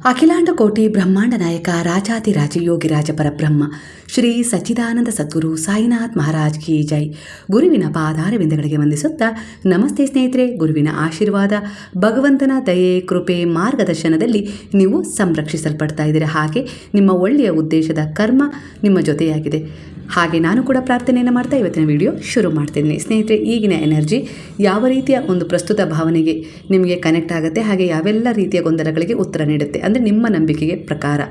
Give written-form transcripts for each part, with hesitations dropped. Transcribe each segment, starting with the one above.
ಅಖಿಲಾಂಡ ಕೋಟಿ ಬ್ರಹ್ಮಾಂಡ ನಾಯಕ ರಾಜಾತಿರಾಜ ಯೋಗಿರಾಜ ಪರಬ್ರಹ್ಮ ಶ್ರೀ ಸಚ್ಚಿದಾನಂದ ಸದ್ಗುರು ಸಾಯಿನಾಥ್ ಮಹಾರಾಜ್ ಕಿ ಜೈ. ಗುರುವಿನ ಪಾದಾರವಿಂದಗಳಿಗೆ ವಂದಿಸುತ್ತಾ ನಮಸ್ತೆ ಸ್ನೇಹಿತರೆ. ಗುರುವಿನ ಆಶೀರ್ವಾದ, ಭಗವಂತನ ದಯೆ, ಕೃಪೆ, ಮಾರ್ಗದರ್ಶನದಲ್ಲಿ ನೀವು ಸಂರಕ್ಷಿಸಲ್ಪಡ್ತಾ ಇದ್ದೀರಾ. ಹಾಗೆ ನಿಮ್ಮ ಒಳ್ಳೆಯ ಉದ್ದೇಶದ ಕರ್ಮ ನಿಮ್ಮ ಜೊತೆಯಾಗಿದೆ. ಹಾಗೆ ನಾನು ಕೂಡ ಪ್ರಾರ್ಥನೆಯನ್ನು ಮಾಡ್ತಾ ಇವತ್ತಿನ ವಿಡಿಯೋ ಶುರು ಮಾಡ್ತಿದ್ದೀನಿ. ಸ್ನೇಹಿತರೆ, ಈಗಿನ ಎನರ್ಜಿ ಯಾವ ರೀತಿಯ ಒಂದು ಪ್ರಸ್ತುತ ಭಾವನೆಗೆ ನಿಮಗೆ ಕನೆಕ್ಟ್ ಆಗುತ್ತೆ, ಹಾಗೆ ಯಾವೆಲ್ಲ ರೀತಿಯ ಗೊಂದಲಗಳಿಗೆ ಉತ್ತರ ನೀಡುತ್ತೆ ಅಂದರೆ ನಿಮ್ಮ ನಂಬಿಕೆಗೆ ಪ್ರಕಾರ.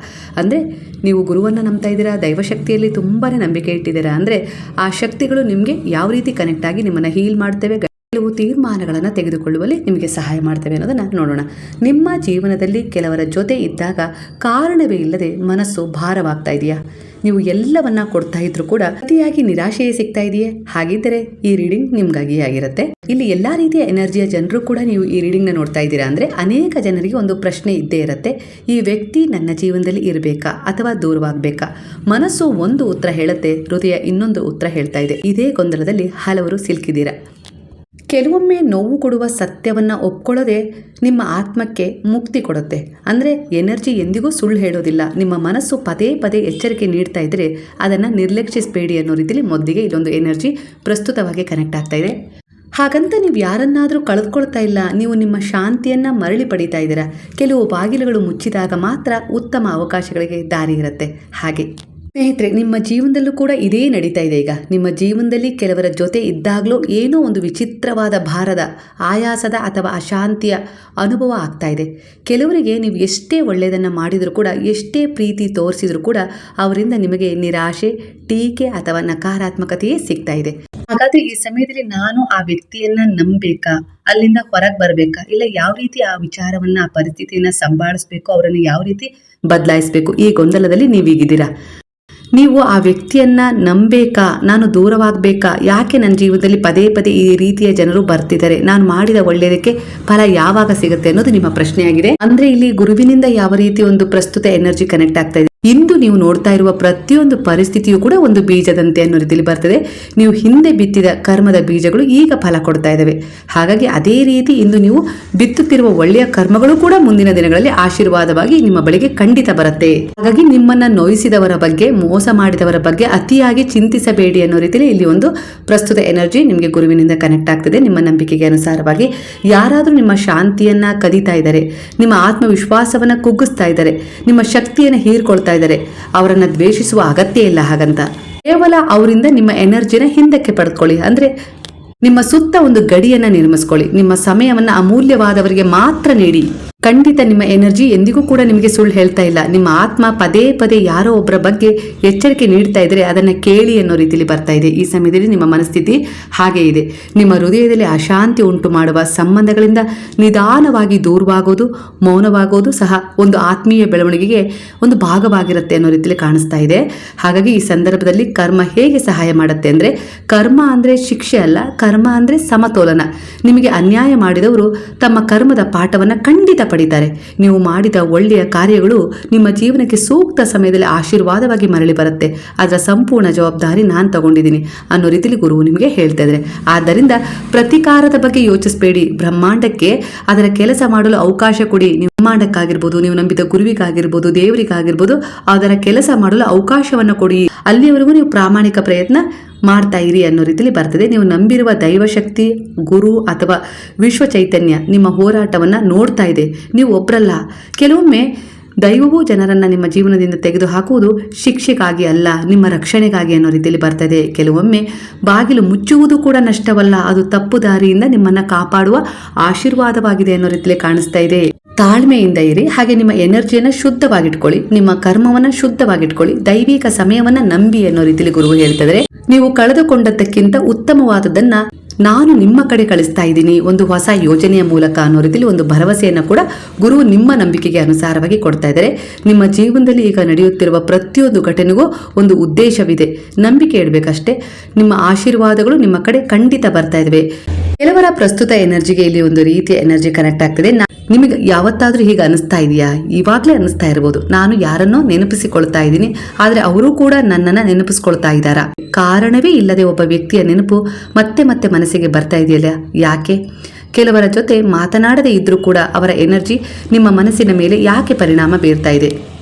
ಅಂದರೆ ನೀವು ಗುರುವನ್ನು ನಂಬ್ತಾ ಇದ್ದೀರಾ, ದೈವಶಕ್ತಿಯಲ್ಲಿ ತುಂಬಾ ನಂಬಿಕೆ ಇಟ್ಟಿದ್ದೀರಾ ಅಂದರೆ ಆ ಶಕ್ತಿಗಳು ನಿಮಗೆ ಯಾವ ರೀತಿ ಕನೆಕ್ಟ್ ಆಗಿ ನಿಮ್ಮನ್ನು ಹೀಲ್ ಮಾಡ್ತೇವೆ, ಕೆಲವು ತೀರ್ಮಾನಗಳನ್ನು ತೆಗೆದುಕೊಳ್ಳುವಲ್ಲಿ ನಿಮಗೆ ಸಹಾಯ ಮಾಡ್ತೇವೆ ಅನ್ನೋದನ್ನು ನೋಡೋಣ. ನಿಮ್ಮ ಜೀವನದಲ್ಲಿ ಕೆಲವರ ಜೊತೆ ಇದ್ದಾಗ ಕಾರಣವೇ ಇಲ್ಲದೆ ಮನಸ್ಸು ಭಾರವಾಗ್ತಾ ಇದೆಯಾ? ನೀವು ಎಲ್ಲವನ್ನ ಕೊಡ್ತಾ ಇದ್ರು ಕೂಡ ಅತಿಯಾಗಿ ನಿರಾಶೆಯೇ ಸಿಗ್ತಾ ಇದೆಯೇ? ಹಾಗಿದ್ದರೆ ಈ ರೀಡಿಂಗ್ ನಿಮ್ಗಾಗಿ ಆಗಿರುತ್ತೆ. ಇಲ್ಲಿ ಎಲ್ಲಾ ರೀತಿಯ ಎನರ್ಜಿಯ ಜನರು ಕೂಡ ನೀವು ಈ ರೀಡಿಂಗ್ ನ ನೋಡ್ತಾ ಇದ್ದೀರಾ ಅಂದ್ರೆ ಅನೇಕ ಜನರಿಗೆ ಒಂದು ಪ್ರಶ್ನೆ ಇದ್ದೇ ಇರುತ್ತೆ. ಈ ವ್ಯಕ್ತಿ ನನ್ನ ಜೀವನದಲ್ಲಿ ಇರಬೇಕಾ ಅಥವಾ ದೂರವಾಗಬೇಕಾ? ಮನಸ್ಸು ಒಂದು ಉತ್ತರ ಹೇಳುತ್ತೆ, ಹೃದಯ ಇನ್ನೊಂದು ಉತ್ತರ ಹೇಳ್ತಾ ಇದೆ. ಇದೇ ಗೊಂದಲದಲ್ಲಿ ಹಲವರು ಸಿಲುಕಿದ್ದೀರಾ. ಕೆಲವೊಮ್ಮೆ ನೋವು ಕೊಡುವ ಸತ್ಯವನ್ನು ಒಪ್ಕೊಳ್ಳೋದೆ ನಿಮ್ಮ ಆತ್ಮಕ್ಕೆ ಮುಕ್ತಿ ಕೊಡುತ್ತೆ. ಅಂದರೆ ಎನರ್ಜಿ ಎಂದಿಗೂ ಸುಳ್ಳು ಹೇಳೋದಿಲ್ಲ. ನಿಮ್ಮ ಮನಸ್ಸು ಪದೇ ಪದೇ ಎಚ್ಚರಿಕೆ ನೀಡ್ತಾ ಇದ್ದರೆ ಅದನ್ನು ನಿರ್ಲಕ್ಷಿಸಬೇಡಿ ಅನ್ನೋ ರೀತಿಯಲ್ಲಿ ಮೊದಲಿಗೆ ಇಲ್ಲೊಂದು ಎನರ್ಜಿ ಪ್ರಸ್ತುತವಾಗಿ ಕನೆಕ್ಟ್ ಆಗ್ತಾ ಇದೆ. ಹಾಗಂತ ನೀವು ಯಾರನ್ನಾದರೂ ಕಳೆದುಕೊಳ್ತಾ ಇಲ್ಲ, ನೀವು ನಿಮ್ಮ ಶಾಂತಿಯನ್ನು ಮರಳಿ ಪಡೀತಾ ಇದ್ದೀರಾ. ಕೆಲವು ಬಾಗಿಲುಗಳು ಮುಚ್ಚಿದಾಗ ಮಾತ್ರ ಉತ್ತಮ ಅವಕಾಶಗಳಿಗೆ ದಾರಿ ಇರುತ್ತೆ. ಹಾಗೆ ಸ್ನೇಹಿತರೆ, ನಿಮ್ಮ ಜೀವನದಲ್ಲೂ ಕೂಡ ಇದೇ ನಡೀತಾ ಇದೆ. ಈಗ ನಿಮ್ಮ ಜೀವನದಲ್ಲಿ ಕೆಲವರ ಜೊತೆ ಇದ್ದಾಗಲೂ ಏನೋ ಒಂದು ವಿಚಿತ್ರವಾದ ಭಾರದ, ಆಯಾಸದ ಅಥವಾ ಅಶಾಂತಿಯ ಅನುಭವ ಆಗ್ತಾ ಇದೆ. ಕೆಲವರಿಗೆ ನೀವು ಎಷ್ಟೇ ಒಳ್ಳೆಯದನ್ನು ಮಾಡಿದರೂ ಕೂಡ, ಎಷ್ಟೇ ಪ್ರೀತಿ ತೋರಿಸಿದರೂ ಕೂಡ ಅವರಿಂದ ನಿಮಗೆ ನಿರಾಶೆ, ಟೀಕೆ ಅಥವಾ ನಕಾರಾತ್ಮಕತೆಯೇ ಸಿಗ್ತಾ ಇದೆ. ಹಾಗಾದ್ರೆ ಈ ಸಮಯದಲ್ಲಿ ನಾನು ಆ ವ್ಯಕ್ತಿಯನ್ನ ನಂಬೇಕಾ, ಅಲ್ಲಿಂದ ಹೊರಗೆ ಬರಬೇಕಾ, ಇಲ್ಲ ಯಾವ ರೀತಿ ಆ ವಿಚಾರವನ್ನ, ಆ ಪರಿಸ್ಥಿತಿಯನ್ನ ಸಂಭಾಳಿಸ್ಬೇಕು, ಅವರನ್ನು ಯಾವ ರೀತಿ ಬದಲಾಯಿಸಬೇಕು, ಈ ಗೊಂದಲದಲ್ಲಿ ನೀವೀಗಿದ್ದೀರಾ. ನೀವು ಆ ವ್ಯಕ್ತಿಯನ್ನ ನಂಬೇಕಾ, ನಾನು ದೂರವಾಗಬೇಕಾ, ಯಾಕೆ ನನ್ನ ಜೀವನದಲ್ಲಿ ಪದೇ ಪದೇ ಈ ರೀತಿಯ ಜನರು ಬರ್ತಿದ್ದಾರೆ, ನಾನು ಮಾಡಿದ ಒಳ್ಳೆಯದಕ್ಕೆ ಫಲ ಯಾವಾಗ ಸಿಗುತ್ತೆ ಅನ್ನೋದು ನಿಮ್ಮ ಪ್ರಶ್ನೆಯಾಗಿದೆ. ಅಂದ್ರೆ ಇಲ್ಲಿ ಗುರುವಿನಿಂದ ಯಾವ ರೀತಿ ಒಂದು ಪ್ರಸ್ತುತ ಎನರ್ಜಿ ಕನೆಕ್ಟ್ ಆಗ್ತಾ ಇದೆ. ಇಂದು ನೀವು ನೋಡ್ತಾ ಇರುವ ಪ್ರತಿಯೊಂದು ಪರಿಸ್ಥಿತಿಯು ಕೂಡ ಒಂದು ಬೀಜದಂತೆ ಅನ್ನೋ ರೀತಿಯಲ್ಲಿ ಬರ್ತದೆ. ನೀವು ಹಿಂದೆ ಬಿತ್ತಿದ ಕರ್ಮದ ಬೀಜಗಳು ಈಗ ಫಲ ಕೊಡ್ತಾ ಇದ್ದಾವೆ. ಹಾಗಾಗಿ ಅದೇ ರೀತಿ ಇಂದು ನೀವು ಬಿತ್ತುತ್ತಿರುವ ಒಳ್ಳೆಯ ಕರ್ಮಗಳು ಕೂಡ ಮುಂದಿನ ದಿನಗಳಲ್ಲಿ ಆಶೀರ್ವಾದವಾಗಿ ನಿಮ್ಮ ಬಳಿಗೆ ಖಂಡಿತ ಬರುತ್ತೆ. ಹಾಗಾಗಿ ನಿಮ್ಮನ್ನ ನೋಯಿಸಿದವರ ಬಗ್ಗೆ, ಮೋಸ ಮಾಡಿದವರ ಬಗ್ಗೆ ಅತಿಯಾಗಿ ಚಿಂತಿಸಬೇಡಿ ಅನ್ನೋ ರೀತಿಯಲ್ಲಿ ಇಲ್ಲಿ ಒಂದು ಪ್ರಸ್ತುತ ಎನರ್ಜಿ ನಿಮಗೆ ಗುರುವಿನಿಂದ ಕನೆಕ್ಟ್ ಆಗ್ತದೆ. ನಿಮ್ಮ ನಂಬಿಕೆಗೆ ಅನುಸಾರವಾಗಿ ಯಾರಾದರೂ ನಿಮ್ಮ ಶಾಂತಿಯನ್ನ ಕದೀತಾ ಇದ್ದಾರೆ, ನಿಮ್ಮ ಆತ್ಮವಿಶ್ವಾಸವನ್ನ ಕುಗ್ಗಿಸ್ತಾ ಇದ್ದಾರೆ, ನಿಮ್ಮ ಶಕ್ತಿಯನ್ನು ಹೀರ್ಕೊಳ್ತಾ ಇದ್ದಾರೆ, ಅವರನ್ನ ದ್ವೇಷಿಸುವ ಅಗತ್ಯ ಇಲ್ಲ. ಹಾಗಂತ ಕೇವಲ ಅವರಿಂದ ನಿಮ್ಮ ಎನರ್ಜಿನ ಹಿಂದಕ್ಕೆ ಪಡೆದುಕೊಳ್ಳಿ. ಅಂದ್ರೆ ನಿಮ್ಮ ಸುತ್ತ ಒಂದು ಗಡಿಯನ್ನ ನಿರ್ಮಿಸ್ಕೊಳ್ಳಿ. ನಿಮ್ಮ ಸಮಯವನ್ನ ಅಮೂಲ್ಯವಾದವರಿಗೆ ಮಾತ್ರ ನೀಡಿ. ಖಂಡಿತ ನಿಮ್ಮ ಎನರ್ಜಿ ಎಂದಿಗೂ ಕೂಡ ನಿಮಗೆ ಸುಳ್ಳು ಹೇಳ್ತಾ ಇಲ್ಲ. ನಿಮ್ಮ ಆತ್ಮ ಪದೇ ಪದೇ ಯಾರೋ ಒಬ್ಬರ ಬಗ್ಗೆ ಎಚ್ಚರಿಕೆ ನೀಡ್ತಾ ಇದ್ರೆ ಅದನ್ನ ಕೇಳಿ ಅನ್ನೋ ರೀತಿಯಲ್ಲಿ ಬರ್ತಾ ಇದೆ. ಈ ಸಮಯದಲ್ಲಿ ನಿಮ್ಮ ಮನಸ್ಥಿತಿ ಹಾಗೆ ಇದೆ. ನಿಮ್ಮ ಹೃದಯದಲ್ಲಿ ಅಶಾಂತಿ ಉಂಟು ಮಾಡುವ ಸಂಬಂಧಗಳಿಂದ ನಿಧಾನವಾಗಿ ದೂರವಾಗೋದು, ಮೌನವಾಗೋದು ಸಹ ಒಂದು ಆತ್ಮೀಯ ಬೆಳವಣಿಗೆಗೆ ಒಂದು ಭಾಗವಾಗಿರುತ್ತೆ ಅನ್ನೋ ರೀತಿಯಲ್ಲಿ ಕಾಣಿಸ್ತಾ ಇದೆ. ಹಾಗಾಗಿ ಈ ಸಂದರ್ಭದಲ್ಲಿ ಕರ್ಮ ಹೇಗೆ ಸಹಾಯ ಮಾಡುತ್ತೆ ಅಂದ್ರೆ, ಕರ್ಮ ಅಂದ್ರೆ ಶಿಕ್ಷೆ ಅಲ್ಲ, ಕರ್ಮ ಅಂದ್ರೆ ಸಮತೋಲನ. ನಿಮಗೆ ಅನ್ಯಾಯ ಮಾಡಿದವರು ತಮ್ಮ ಕರ್ಮದ ಪಾಠವನ್ನ ಖಂಡಿತ ಪಡಿತಾರೆ. ನೀವು ಮಾಡಿದ ಒಳ್ಳೆಯ ಕಾರ್ಯಗಳು ನಿಮ್ಮ ಜೀವನಕ್ಕೆ ಸೂಕ್ತ ಸಮಯದಲ್ಲಿ ಆಶೀರ್ವಾದವಾಗಿ ಮರಳಿ ಬರುತ್ತೆ. ಅದರ ಸಂಪೂರ್ಣ ಜವಾಬ್ದಾರಿ ನಾನು ತಗೊಂಡಿದ್ದೀನಿ ಅನ್ನೋ ರೀತಿಯಲ್ಲಿ ಗುರುವು ನಿಮಗೆ ಹೇಳ್ತಾ ಇದ್ದಾರೆ. ಆದ್ದರಿಂದ ಪ್ರತಿಕಾರದ ಬಗ್ಗೆ ಯೋಚಿಸಬೇಡಿ. ಬ್ರಹ್ಮಾಂಡಕ್ಕೆ ಅದರ ಕೆಲಸ ಮಾಡಲು ಅವಕಾಶ ಕೊಡಿ. ಬ್ರಹ್ಮಾಂಡಕ್ಕಾಗಿರ್ಬೋದು, ನೀವು ನಂಬಿದ ಗುರುವಿಗಾಗಿರ್ಬೋದು, ದೇವರಿಗಾಗಿರ್ಬೋದು, ಅದರ ಕೆಲಸ ಮಾಡಲು ಅವಕಾಶವನ್ನು ಕೊಡಿ. ಅಲ್ಲಿಯವರೆಗೂ ನೀವು ಪ್ರಾಮಾಣಿಕ ಪ್ರಯತ್ನ ಮಾಡ್ತಾ ಇರಿ ಅನ್ನೋ ರೀತಿಯಲ್ಲಿ ಬರ್ತದೆ. ನೀವು ನಂಬಿರುವ ದೈವಶಕ್ತಿ, ಗುರು ಅಥವಾ ವಿಶ್ವ ಚೈತನ್ಯ ನಿಮ್ಮ ಹೋರಾಟವನ್ನ ನೋಡ್ತಾ ಇದೆ. ನೀವು ಒಬ್ರಲ್ಲ. ಕೆಲವೊಮ್ಮೆ ದೈವವು ಜನರನ್ನ ನಿಮ್ಮ ಜೀವನದಿಂದ ತೆಗೆದು ಹಾಕುವುದು ಶಿಕ್ಷೆಗಾಗಿ ಅಲ್ಲ, ನಿಮ್ಮ ರಕ್ಷಣೆಗಾಗಿ ಅನ್ನೋ ರೀತಿಯಲ್ಲಿ ಬರ್ತದೆ. ಕೆಲವೊಮ್ಮೆ ಬಾಗಿಲು ಮುಚ್ಚುವುದು ಕೂಡ ನಷ್ಟವಲ್ಲ, ಅದು ತಪ್ಪು ದಾರಿಯಿಂದ ನಿಮ್ಮನ್ನ ಕಾಪಾಡುವ ಆಶೀರ್ವಾದವಾಗಿದೆ ಅನ್ನೋ ರೀತಿಯಲ್ಲಿ ಕಾಣಿಸ್ತಾ ಇದೆ. ತಾಳ್ಮೆಯಿಂದ ಇರಿ. ಹಾಗೆ ನಿಮ್ಮ ಎನರ್ಜಿಯನ್ನು ಶುದ್ಧವಾಗಿಟ್ಕೊಳ್ಳಿ, ನಿಮ್ಮ ಕರ್ಮವನ್ನ ಶುದ್ಧವಾಗಿಟ್ಕೊಳ್ಳಿ, ದೈವಿಕ ಸಮಯವನ್ನ ನಂಬಿ ಅನ್ನೋ ರೀತಿಯಲ್ಲಿ ಗುರುವು ಹೇಳ್ತಿದ್ರೆ, ನೀವು ಕಳೆದುಕೊಂಡದ್ದಕ್ಕಿಂತ ಉತ್ತಮವಾದದನ್ನ ನಾನು ನಿಮ್ಮ ಕಡೆ ಕಳಿಸ್ತಾ ಇದ್ದೀನಿ ಒಂದು ಹೊಸ ಯೋಜನೆಯ ಮೂಲಕ ಅನ್ನೋ ರೀತಿಯಲ್ಲಿ ಒಂದು ಭರವಸೆಯನ್ನು ಕೂಡ ಗುರುವು ನಿಮ್ಮ ನಂಬಿಕೆಗೆ ಅನುಸಾರವಾಗಿ ಕೊಡ್ತಾ ಇದ್ದಾರೆ. ನಿಮ್ಮ ಜೀವನದಲ್ಲಿ ಈಗ ನಡೆಯುತ್ತಿರುವ ಪ್ರತಿಯೊಂದು ಘಟನೆಗೂ ಒಂದು ಉದ್ದೇಶವಿದೆ. ನಂಬಿಕೆ ಇಡಬೇಕಷ್ಟೇ. ನಿಮ್ಮ ಆಶೀರ್ವಾದಗಳು ನಿಮ್ಮ ಕಡೆ ಖಂಡಿತ ಬರ್ತಾ ಇದಾವೆ. ಕೆಲವರ ಪ್ರಸ್ತುತ ಎನರ್ಜಿಗೆ ಇಲ್ಲಿ ಒಂದು ರೀತಿಯ ಎನರ್ಜಿ ಕನೆಕ್ಟ್ ಆಗ್ತದೆ. ನಿಮಗೆ ಯಾವತ್ತಾದ್ರೂ ಹೀಗೆ ಅನಿಸ್ತಾ ಇದೆಯಾ? ಇವಾಗಲೇ ಅನಿಸ್ತಾ ಇರಬಹುದು, ನಾನು ಯಾರನ್ನೋ ನೆನಪಿಸಿಕೊಳ್ತಾ ಇದ್ದೀನಿ, ಆದ್ರೆ ಅವರು ಕೂಡ ನನ್ನನ್ನ ನೆನಪಿಸ್ಕೊಳ್ತಾ ಇದ್ದಾರಾ? ಕಾರಣವೇ ಇಲ್ಲದೆ ಒಬ್ಬ ವ್ಯಕ್ತಿಯ ನೆನಪು ಮತ್ತೆ ಮತ್ತೆ ಮನಸ್ಸಿಗೆ ಬರ್ತಾ ಇದೆಯಲ್ಲ, ಯಾಕೆ? ಕೆಲವರ ಜೊತೆ ಮಾತನಾಡದೇ ಇದ್ರೂ ಕೂಡ ಅವರ ಎನರ್ಜಿ ನಿಮ್ಮ ಮನಸ್ಸಿನ ಮೇಲೆ ಯಾಕೆ ಪರಿಣಾಮ ಬೀರ್ತಾ ಇದೆ,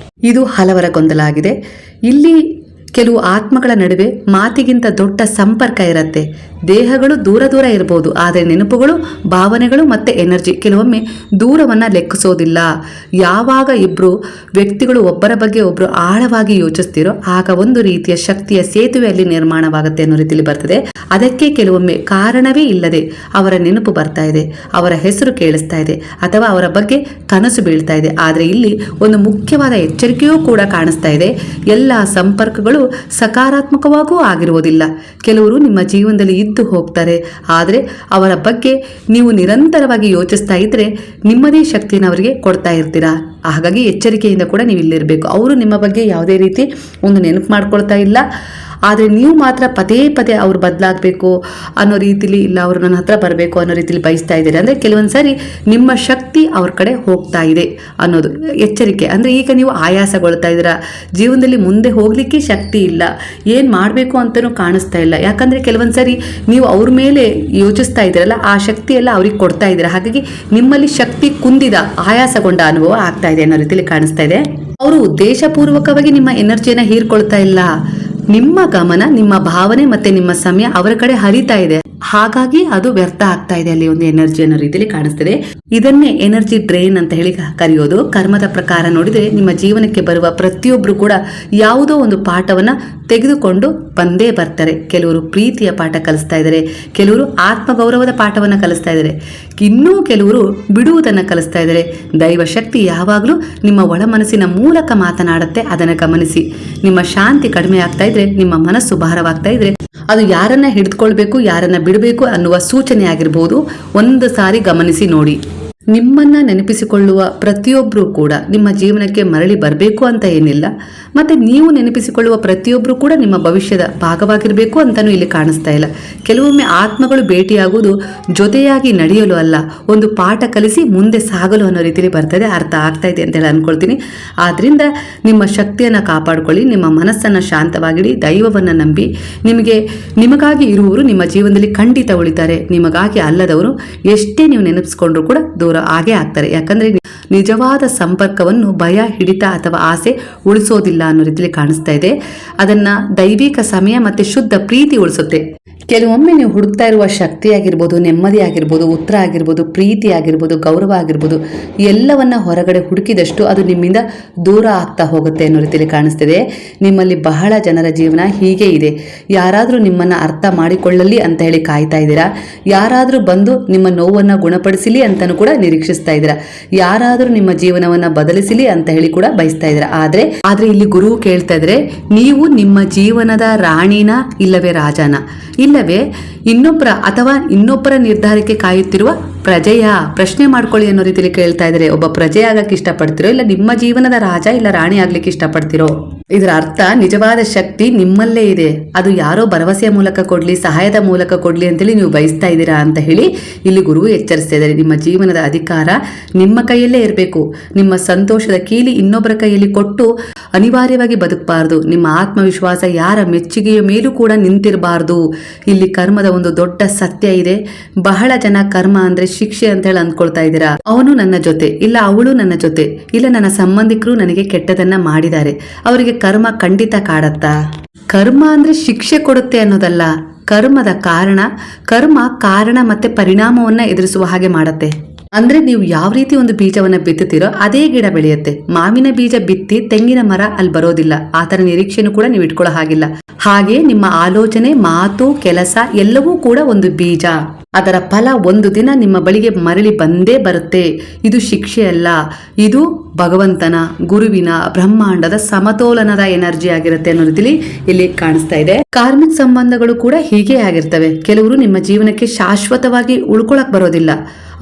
ಇದು ಹಲವರ ಗೊಂದಲ ಆಗಿದೆ. ಇಲ್ಲಿ ಕೆಲವು ಆತ್ಮಗಳ ನಡುವೆ ಮಾತಿಗಿಂತ ದೊಡ್ಡ ಸಂಪರ್ಕ ಇರುತ್ತೆ. ದೇಹಗಳು ದೂರ ದೂರ ಇರಬಹುದು, ಆದರೆ ನೆನಪುಗಳು, ಭಾವನೆಗಳು ಮತ್ತೆ ಎನರ್ಜಿ ಕೆಲವೊಮ್ಮೆ ದೂರವನ್ನ ಲೆಕ್ಕಿಸೋದಿಲ್ಲ. ಯಾವಾಗ ಇಬ್ರು ವ್ಯಕ್ತಿಗಳು ಒಬ್ಬರ ಬಗ್ಗೆ ಒಬ್ರು ಆಳವಾಗಿ ಯೋಚಿಸ್ತಿರೋ ಆಗ ಒಂದು ರೀತಿಯ ಶಕ್ತಿಯ ಸೇತುವೆಯಲ್ಲಿ ನಿರ್ಮಾಣವಾಗುತ್ತೆ ಅನ್ನೋ ರೀತಿಯಲ್ಲಿ ಬರ್ತದೆ. ಅದಕ್ಕೆ ಕೆಲವೊಮ್ಮೆ ಕಾರಣವೇ ಇಲ್ಲದೆ ಅವರ ನೆನಪು ಬರ್ತಾ ಇದೆ, ಅವರ ಹೆಸರು ಕೇಳಿಸ್ತಾ ಇದೆ, ಅಥವಾ ಅವರ ಬಗ್ಗೆ ಕನಸು ಬೀಳ್ತಾ ಇದೆ. ಆದರೆ ಇಲ್ಲಿ ಒಂದು ಮುಖ್ಯವಾದ ಎಚ್ಚರಿಕೆಯೂ ಕೂಡ ಕಾಣಿಸ್ತಾ ಇದೆ. ಎಲ್ಲ ಸಂಪರ್ಕಗಳು ಸಕಾರಾತ್ಮಕವಾಗೂ ಆಗಿರುವುದಿಲ್ಲ. ಕೆಲವರು ನಿಮ್ಮ ಜೀವನದಲ್ಲಿ ಇದ್ದು ಹೋಗ್ತಾರೆ, ಆದರೆ ಅವರ ಬಗ್ಗೆ ನೀವು ನಿರಂತರವಾಗಿ ಯೋಚಿಸ್ತಾ ಇದ್ರೆ ನಿಮ್ಮದೇ ಶಕ್ತಿಯನ್ನು ಅವರಿಗೆ ಕೊಡ್ತಾ ಇರ್ತೀರಾ. ಹಾಗಾಗಿ ಎಚ್ಚರಿಕೆಯಿಂದ ಕೂಡ ನೀವು ಇಲ್ಲಿರಬೇಕು. ಅವರು ನಿಮ್ಮ ಬಗ್ಗೆ ಯಾವುದೇ ರೀತಿ ಒಂದು ನೆನಪು ಮಾಡ್ಕೊಳ್ತಾ ಇಲ್ಲ, ಆದರೆ ನೀವು ಮಾತ್ರ ಪದೇ ಪದೇ ಅವ್ರು ಬದಲಾಗಬೇಕು ಅನ್ನೋ ರೀತಿಲಿ, ಇಲ್ಲ ಅವರು ನನ್ನ ಹತ್ರ ಬರಬೇಕು ಅನ್ನೋ ರೀತಿಲಿ ಬಯಸ್ತಾ ಇದ್ದಾರೆ. ಅಂದರೆ ಕೆಲವೊಂದು ಸಾರಿ ನಿಮ್ಮ ಶಕ್ತಿ ಅವ್ರ ಕಡೆ ಹೋಗ್ತಾ ಇದೆ ಅನ್ನೋದು ಎಚ್ಚರಿಕೆ. ಅಂದರೆ ಈಗ ನೀವು ಆಯಾಸಗೊಳ್ತಾ ಇದ್ದೀರಾ, ಜೀವನದಲ್ಲಿ ಮುಂದೆ ಹೋಗಲಿಕ್ಕೆ ಶಕ್ತಿ ಇಲ್ಲ, ಏನು ಮಾಡಬೇಕು ಅಂತಲೂ ಕಾಣಿಸ್ತಾ ಇಲ್ಲ. ಯಾಕಂದರೆ ಕೆಲವೊಂದು ಸಾರಿ ನೀವು ಅವ್ರ ಮೇಲೆ ಯೋಚಿಸ್ತಾ ಇದ್ದೀರಲ್ಲ, ಆ ಶಕ್ತಿ ಎಲ್ಲ ಅವ್ರಿಗೆ ಕೊಡ್ತಾ ಇದ್ದೀರಾ. ಹಾಗಾಗಿ ನಿಮ್ಮಲ್ಲಿ ಶಕ್ತಿ ಕುಂದಿದ, ಆಯಾಸಗೊಂಡ ಅನುಭವ ಆಗ್ತಾ ಇದೆ ಅನ್ನೋ ರೀತಿಯಲ್ಲಿ ಕಾಣಿಸ್ತಾ ಇದೆ. ಅವರು ಉದ್ದೇಶಪೂರ್ವಕವಾಗಿ ನಿಮ್ಮ ಎನರ್ಜಿಯನ್ನು ಹೀರ್ಕೊಳ್ತಾ ಇಲ್ಲ. ನಿಮ್ಮ ಗಮನ, ನಿಮ್ಮ ಭಾವನೆ ಮತ್ತೆ ನಿಮ್ಮ ಸಮಯ ಅವರ ಕಡೆ ಹರಿತಾ ಇದೆ, ಹಾಗಾಗಿ ಅದು ವ್ಯರ್ಥ ಆಗ್ತಾ ಇದೆ. ಅಲ್ಲಿ ಒಂದು ಎನರ್ಜಿ ಅನ್ನೋ ರೀತಿಯಲ್ಲಿ ಕಾಣಿಸ್ತದೆ. ಇದನ್ನೇ ಎನರ್ಜಿ ಡ್ರೈನ್ ಅಂತ ಹೇಳಿ ಕರೆಯೋದು. ಕರ್ಮದ ಪ್ರಕಾರ ನೋಡಿದ್ರೆ ನಿಮ್ಮ ಜೀವನಕ್ಕೆ ಬರುವ ಪ್ರತಿಯೊಬ್ರು ಕೂಡ ಯಾವುದೋ ಒಂದು ಪಾಠವನ್ನ ತೆಗೆದುಕೊಂಡು ಬಂದೇ ಬರ್ತಾರೆ. ಕೆಲವರು ಪ್ರೀತಿಯ ಪಾಠ ಕಲಿಸ್ತಾ ಇದ್ದಾರೆ, ಕೆಲವರು ಆತ್ಮಗೌರವದ ಪಾಠವನ್ನ ಕಲಿಸ್ತಾ ಇದ್ದಾರೆ, ಇನ್ನೂ ಕೆಲವರು ಬಿಡುವುದನ್ನು ಕಲಿಸ್ತಾ ಇದ್ದಾರೆ. ದೈವ ಶಕ್ತಿ ಯಾವಾಗಲೂ ನಿಮ್ಮ ಒಳ ಮನಸ್ಸಿನ ಮೂಲಕ ಮಾತನಾಡುತ್ತೆ, ಅದನ್ನು ಗಮನಿಸಿ. ನಿಮ್ಮ ಶಾಂತಿ ಕಡಿಮೆ ಆಗ್ತಾ ಇದ್ರೆ, ನಿಮ್ಮ ಮನಸ್ಸು ಭಾರವಾಗ್ತಾ ಇದ್ರೆ, ಅದು ಯಾರನ್ನ ಹಿಡಿದುಕೊಳ್ಬೇಕು, ಯಾರನ್ನ ಬಿಡಬೇಕು ಅನ್ನುವ ಸೂಚನೆ ಆಗಿರ್ಬೋದು. ಒಂದು ಸಾರಿ ಗಮನಿಸಿ ನೋಡಿ. ನಿಮ್ಮನ್ನ ನೆನಪಿಸಿಕೊಳ್ಳುವ ಪ್ರತಿಯೊಬ್ಬರು ಕೂಡ ನಿಮ್ಮ ಜೀವನಕ್ಕೆ ಮರಳಿ ಬರಬೇಕು ಅಂತ ಏನಿಲ್ಲ, ಮತ್ತೆ ನೀವು ನೆನಪಿಸಿಕೊಳ್ಳುವ ಪ್ರತಿಯೊಬ್ಬರು ಕೂಡ ನಿಮ್ಮ ಭವಿಷ್ಯದ ಭಾಗವಾಗಿರಬೇಕು ಅಂತಲೂ ಇಲ್ಲಿ ಕಾಣಿಸ್ತಾ ಇಲ್ಲ. ಕೆಲವೊಮ್ಮೆ ಆತ್ಮಗಳು ಭೇಟಿಯಾಗುವುದು ಜೊತೆಯಾಗಿ ನಡೆಯಲು ಅಲ್ಲ, ಒಂದು ಪಾಠ ಕಲಿಸಿ ಮುಂದೆ ಸಾಗಲು ಅನ್ನೋ ರೀತಿಯಲ್ಲಿ ಬರ್ತದೆ. ಅರ್ಥ ಆಗ್ತಾ ಇದೆ ಅಂತ ಹೇಳಿ ಅನ್ಕೊಳ್ತೀನಿ. ಆದ್ರಿಂದ ನಿಮ್ಮ ಶಕ್ತಿಯನ್ನು ಕಾಪಾಡಿಕೊಳ್ಳಿ, ನಿಮ್ಮ ಮನಸ್ಸನ್ನು ಶಾಂತವಾಗಿಡಿ, ದೈವವನ್ನು ನಂಬಿ. ನಿಮಗಾಗಿ ಇರುವವರು ನಿಮ್ಮ ಜೀವನದಲ್ಲಿ ಖಂಡಿತ ಉಳಿತಾರೆ. ನಿಮಗಾಗಿ ಅಲ್ಲದವರು ಎಷ್ಟೇ ನೀವು ನೆನಪಿಸ್ಕೊಂಡ್ರು ಕೂಡ ದೂರ ಆಗೇ ಆಗ್ತಾರೆ. ಯಾಕಂದ್ರೆ ನಿಜವಾದ ಸಂಪರ್ಕವನ್ನು ಭಯ, ಹಿಡಿತ ಅಥವಾ ಆಸೆ ಉಳಿಸೋದಿಲ್ಲ ಅನ್ನೋ ರೀತಿಯಲ್ಲಿ ಕಾಣಿಸ್ತಾ ಇದೆ. ಅದನ್ನ ದೈವಿಕ ಸಮಯ ಮತ್ತೆ ಶುದ್ಧ ಪ್ರೀತಿ ಉಳಿಸುತ್ತೆ. ಕೆಲವೊಮ್ಮೆ ನೀವು ಹುಡುಕ್ತಾ ಇರುವ ಶಕ್ತಿ ಆಗಿರ್ಬೋದು, ನೆಮ್ಮದಿ ಆಗಿರ್ಬೋದು, ಉತ್ತರ ಆಗಿರ್ಬೋದು, ಪ್ರೀತಿ ಆಗಿರ್ಬೋದು, ಗೌರವ ಆಗಿರ್ಬೋದು, ಎಲ್ಲವನ್ನ ಹೊರಗಡೆ ಹುಡುಕಿದಷ್ಟು ಅದು ನಿಮ್ಮಿಂದ ದೂರ ಆಗ್ತಾ ಹೋಗುತ್ತೆ ಅನ್ನೋ ರೀತಿಯಲ್ಲಿ ಕಾಣಿಸ್ತಿದೆ. ನಿಮ್ಮಲ್ಲಿ ಬಹಳ ಜನರ ಜೀವನ ಹೀಗೆ ಇದೆ. ಯಾರಾದರೂ ನಿಮ್ಮನ್ನ ಅರ್ಥ ಮಾಡಿಕೊಳ್ಳಲಿ ಅಂತ ಹೇಳಿ ಕಾಯ್ತಾ ಇದ್ದೀರಾ, ಯಾರಾದರೂ ಬಂದು ನಿಮ್ಮ ನೋವನ್ನು ಗುಣಪಡಿಸಲಿ ಅಂತಲೂ ಕೂಡ ನಿರೀಕ್ಷಿಸ್ತಾ ಇದ್ದೀರಾ, ಯಾರಾದರೂ ನಿಮ್ಮ ಜೀವನವನ್ನ ಬದಲಿಸಲಿ ಅಂತ ಹೇಳಿ ಕೂಡ ಬಯಸ್ತಾ ಇದ್ದೀರಾ. ಆದ್ರೆ ಇಲ್ಲಿ ಗುರು ಕೇಳ್ತಾ ಇದ್ರೆ, ನೀವು ನಿಮ್ಮ ಜೀವನದ ರಾಣಿನ ಇಲ್ಲವೇ ರಾಜನ, ಇಲ್ಲವೇ ಇನ್ನೊಬ್ಬರ ನಿರ್ಧಾರಕ್ಕೆ ಕಾಯುತ್ತಿರುವ ಪ್ರಜೆಯ? ಪ್ರಶ್ನೆ ಮಾಡ್ಕೊಳ್ಳಿ ಅನ್ನೋ ರೀತಿಯಲ್ಲಿ ಕೇಳ್ತಾ ಇದ್ದಾರೆ. ಒಬ್ಬ ಪ್ರಜೆ ಆಗಕ್ಕೆ ಇಷ್ಟಪಡ್ತಿರೋ, ಇಲ್ಲ ನಿಮ್ಮ ಜೀವನದ ರಾಜ ಇಲ್ಲ ರಾಣಿ ಆಗ್ಲಿಕ್ಕೆ ಇಷ್ಟಪಡ್ತಿರೋ? ಇದರ ಅರ್ಥ ನಿಜವಾದ ಶಕ್ತಿ ನಿಮ್ಮಲ್ಲೇ ಇದೆ. ಅದು ಯಾರೋ ಭರವಸೆಯ ಮೂಲಕ ಕೊಡ್ಲಿ, ಸಹಾಯದ ಮೂಲಕ ಕೊಡ್ಲಿ ಅಂತೇಳಿ ನೀವು ಬಯಸ್ತಾ ಇದ್ದೀರಾ ಅಂತ ಹೇಳಿ ಇಲ್ಲಿ ಗುರು ಎಚ್ಚರಿಸ್ತಾ ಇದ್ದಾರೆ. ನಿಮ್ಮ ಜೀವನದ ಅಧಿಕಾರ ನಿಮ್ಮ ಕೈಯಲ್ಲೇ ಇರಬೇಕು. ನಿಮ್ಮ ಸಂತೋಷದ ಕೀಲಿ ಇನ್ನೊಬ್ಬರ ಕೈಯಲ್ಲಿ ಕೊಟ್ಟು ಅನಿವಾರ್ಯವಾಗಿ ಬದುಕಬಾರದು. ನಿಮ್ಮ ಆತ್ಮವಿಶ್ವಾಸ ಯಾರ ಮೆಚ್ಚುಗೆಯ ಮೇಲೂ ಕೂಡ ನಿಂತಿರಬಾರದು. ಇಲ್ಲಿ ಕರ್ಮದ ಒಂದು ದೊಡ್ಡ ಸತ್ಯ ಇದೆ. ಬಹಳ ಜನ ಕರ್ಮ ಅಂದ್ರೆ ಶಿಕ್ಷೆ ಅಂತ ಹೇಳಿ ಅಂದ್ಕೊಳ್ತಾ ಇದ್ದೀರಾ. ಅವನು ನನ್ನ ಜೊತೆ, ಇಲ್ಲ ಅವಳು ನನ್ನ ಜೊತೆ, ಇಲ್ಲ ನನ್ನ ಸಂಬಂಧಿಕರು ನನಗೆ ಕೆಟ್ಟದನ್ನ ಮಾಡಿದ್ದಾರೆ, ಅವರಿಗೆ ಕರ್ಮ ಖಂಡಿತ ಕಾಡತ್ತಾ? ಕರ್ಮ ಅಂದ್ರೆ ಶಿಕ್ಷೆ ಕೊಡುತ್ತೆ ಅನ್ನೋದಲ್ಲ, ಕರ್ಮದ ಕರ್ಮ ಕಾರಣ ಮತ್ತೆ ಪರಿಣಾಮವನ್ನ ಎದುರಿಸುವ ಹಾಗೆ ಮಾಡತ್ತೆ. ಅಂದ್ರೆ ನೀವು ಯಾವ ರೀತಿ ಒಂದು ಬೀಜವನ್ನ ಬಿತ್ತುತ್ತೀರೋ ಅದೇ ಗಿಡ ಬೆಳೆಯುತ್ತೆ. ಮಾವಿನ ಬೀಜ ಬಿತ್ತಿ ತೆಂಗಿನ ಮರ ಅಲ್ಲಿ ಬರೋದಿಲ್ಲ. ಆತರ ನಿರೀಕ್ಷೆನೂ ಕೂಡ ನೀವು ಇಟ್ಕೊಳ್ಳೋ ಹಾಗಿಲ್ಲ. ಹಾಗೆ ನಿಮ್ಮ ಆಲೋಚನೆ, ಮಾತು, ಕೆಲಸ ಎಲ್ಲವೂ ಕೂಡ ಒಂದು ಬೀಜ. ಅದರ ಫಲ ಒಂದು ದಿನ ನಿಮ್ಮ ಬಳಿಗೆ ಮರಳಿ ಬಂದೇ ಬರುತ್ತೆ. ಇದು ಶಿಕ್ಷೆ ಅಲ್ಲ, ಇದು ಭಗವಂತನ, ಗುರುವಿನ, ಬ್ರಹ್ಮಾಂಡದ ಸಮತೋಲನದ ಎನರ್ಜಿ ಆಗಿರುತ್ತೆ ಅನ್ನೋ ರೀತಿಲಿ ಇಲ್ಲಿ ಕಾಣಿಸ್ತಾ ಇದೆ. ಕಾರ್ಮಿಕ ಸಂಬಂಧಗಳು ಕೂಡ ಹೀಗೆ ಆಗಿರ್ತವೆ. ಕೆಲವರು ನಿಮ್ಮ ಜೀವನಕ್ಕೆ ಶಾಶ್ವತವಾಗಿ ಉಳ್ಕೊಳಕ್ ಬರೋದಿಲ್ಲ.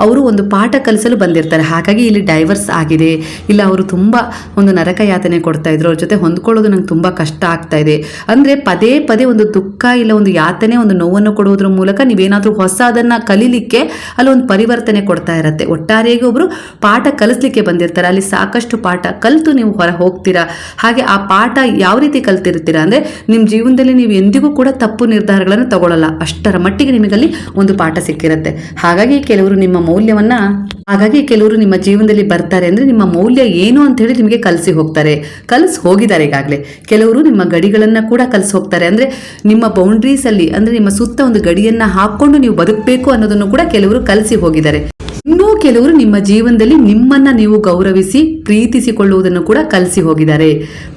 ಅವರು ಒಂದು ಪಾಠ ಕಲಿಸಲು ಬಂದಿರ್ತಾರೆ. ಹಾಗಾಗಿ ಇಲ್ಲಿ ಡೈವರ್ಸ್ ಆಗಿದೆ, ಇಲ್ಲ ಅವರು ತುಂಬ ಒಂದು ನರಕ ಯಾತನೆ ಕೊಡ್ತಾ ಇದ್ರು, ಅವ್ರ ಜೊತೆ ಹೊಂದ್ಕೊಳ್ಳೋದು ನಂಗೆ ತುಂಬ ಕಷ್ಟ ಆಗ್ತಾ ಇದೆ ಅಂದರೆ ಪದೇ ಪದೇ ಒಂದು ದುಃಖ ಇಲ್ಲ ಒಂದು ಯಾತನೆ ಒಂದು ನೋವನ್ನು ಕೊಡೋದ್ರ ಮೂಲಕ ನೀವೇನಾದರೂ ಹೊಸದನ್ನು ಕಲೀಲಿಕ್ಕೆ ಅಲ್ಲಿ ಒಂದು ಪರಿವರ್ತನೆ ಕೊಡ್ತಾ ಇರುತ್ತೆ. ಒಟ್ಟಾರೆಯಾಗಿ ಒಬ್ಬರು ಪಾಠ ಕಲಿಸ್ಲಿಕ್ಕೆ ಬಂದಿರ್ತಾರೆ, ಅಲ್ಲಿ ಸಾಕಷ್ಟು ಪಾಠ ಕಲಿತು ನೀವು ಹೊರ ಹೋಗ್ತೀರಾ. ಹಾಗೆ ಆ ಪಾಠ ಯಾವ ರೀತಿ ಕಲ್ತಿರ್ತೀರಾ ಅಂದರೆ ನಿಮ್ಮ ಜೀವನದಲ್ಲಿ ನೀವು ಎಂದಿಗೂ ಕೂಡ ತಪ್ಪು ನಿರ್ಧಾರಗಳನ್ನು ತಗೊಳ್ಳಲ್ಲ, ಅಷ್ಟರ ಮಟ್ಟಿಗೆ ನಿಮಗಲ್ಲಿ ಒಂದು ಪಾಠ ಸಿಕ್ಕಿರುತ್ತೆ. ಹಾಗಾಗಿ ಕೆಲವರು ನಿಮ್ಮ ಜೀವನದಲ್ಲಿ ಬರ್ತಾರೆ ಅಂದರೆ ನಿಮ್ಮ ಮೌಲ್ಯ ಏನು ಅಂತ ಹೇಳಿ ನಿಮಗೆ ಕಲಿಸಿ ಹೋಗ್ತಾರೆ, ಹೋಗಿದ್ದಾರೆ ಈಗಾಗಲೇ. ಕೆಲವರು ನಿಮ್ಮ ಗಡಿಗಳನ್ನು ಕೂಡ ಕಲಿಸಿ ಹೋಗ್ತಾರೆ, ಅಂದರೆ ನಿಮ್ಮ ಬೌಂಡ್ರೀಸ್ ಅಲ್ಲಿ ಅಂದರೆ ನಿಮ್ಮ ಸುತ್ತ ಒಂದು ಗಡಿಯನ್ನ ಹಾಕೊಂಡು ನೀವು ಬದುಕಬೇಕು ಅನ್ನೋದನ್ನು ಕೂಡ ಕೆಲವರು ಕಲಿಸಿ ಹೋಗಿದ್ದಾರೆ. ಇನ್ನೂ ಕೆಲವರು ನಿಮ್ಮ ಜೀವನದಲ್ಲಿ ನಿಮ್ಮನ್ನ ನೀವು ಗೌರವಿಸಿ ಪ್ರೀತಿಸಿಕೊಳ್ಳುವುದನ್ನು ಕೂಡ ಕಲಿಸಿ ಹೋಗಿದ್ದಾರೆ.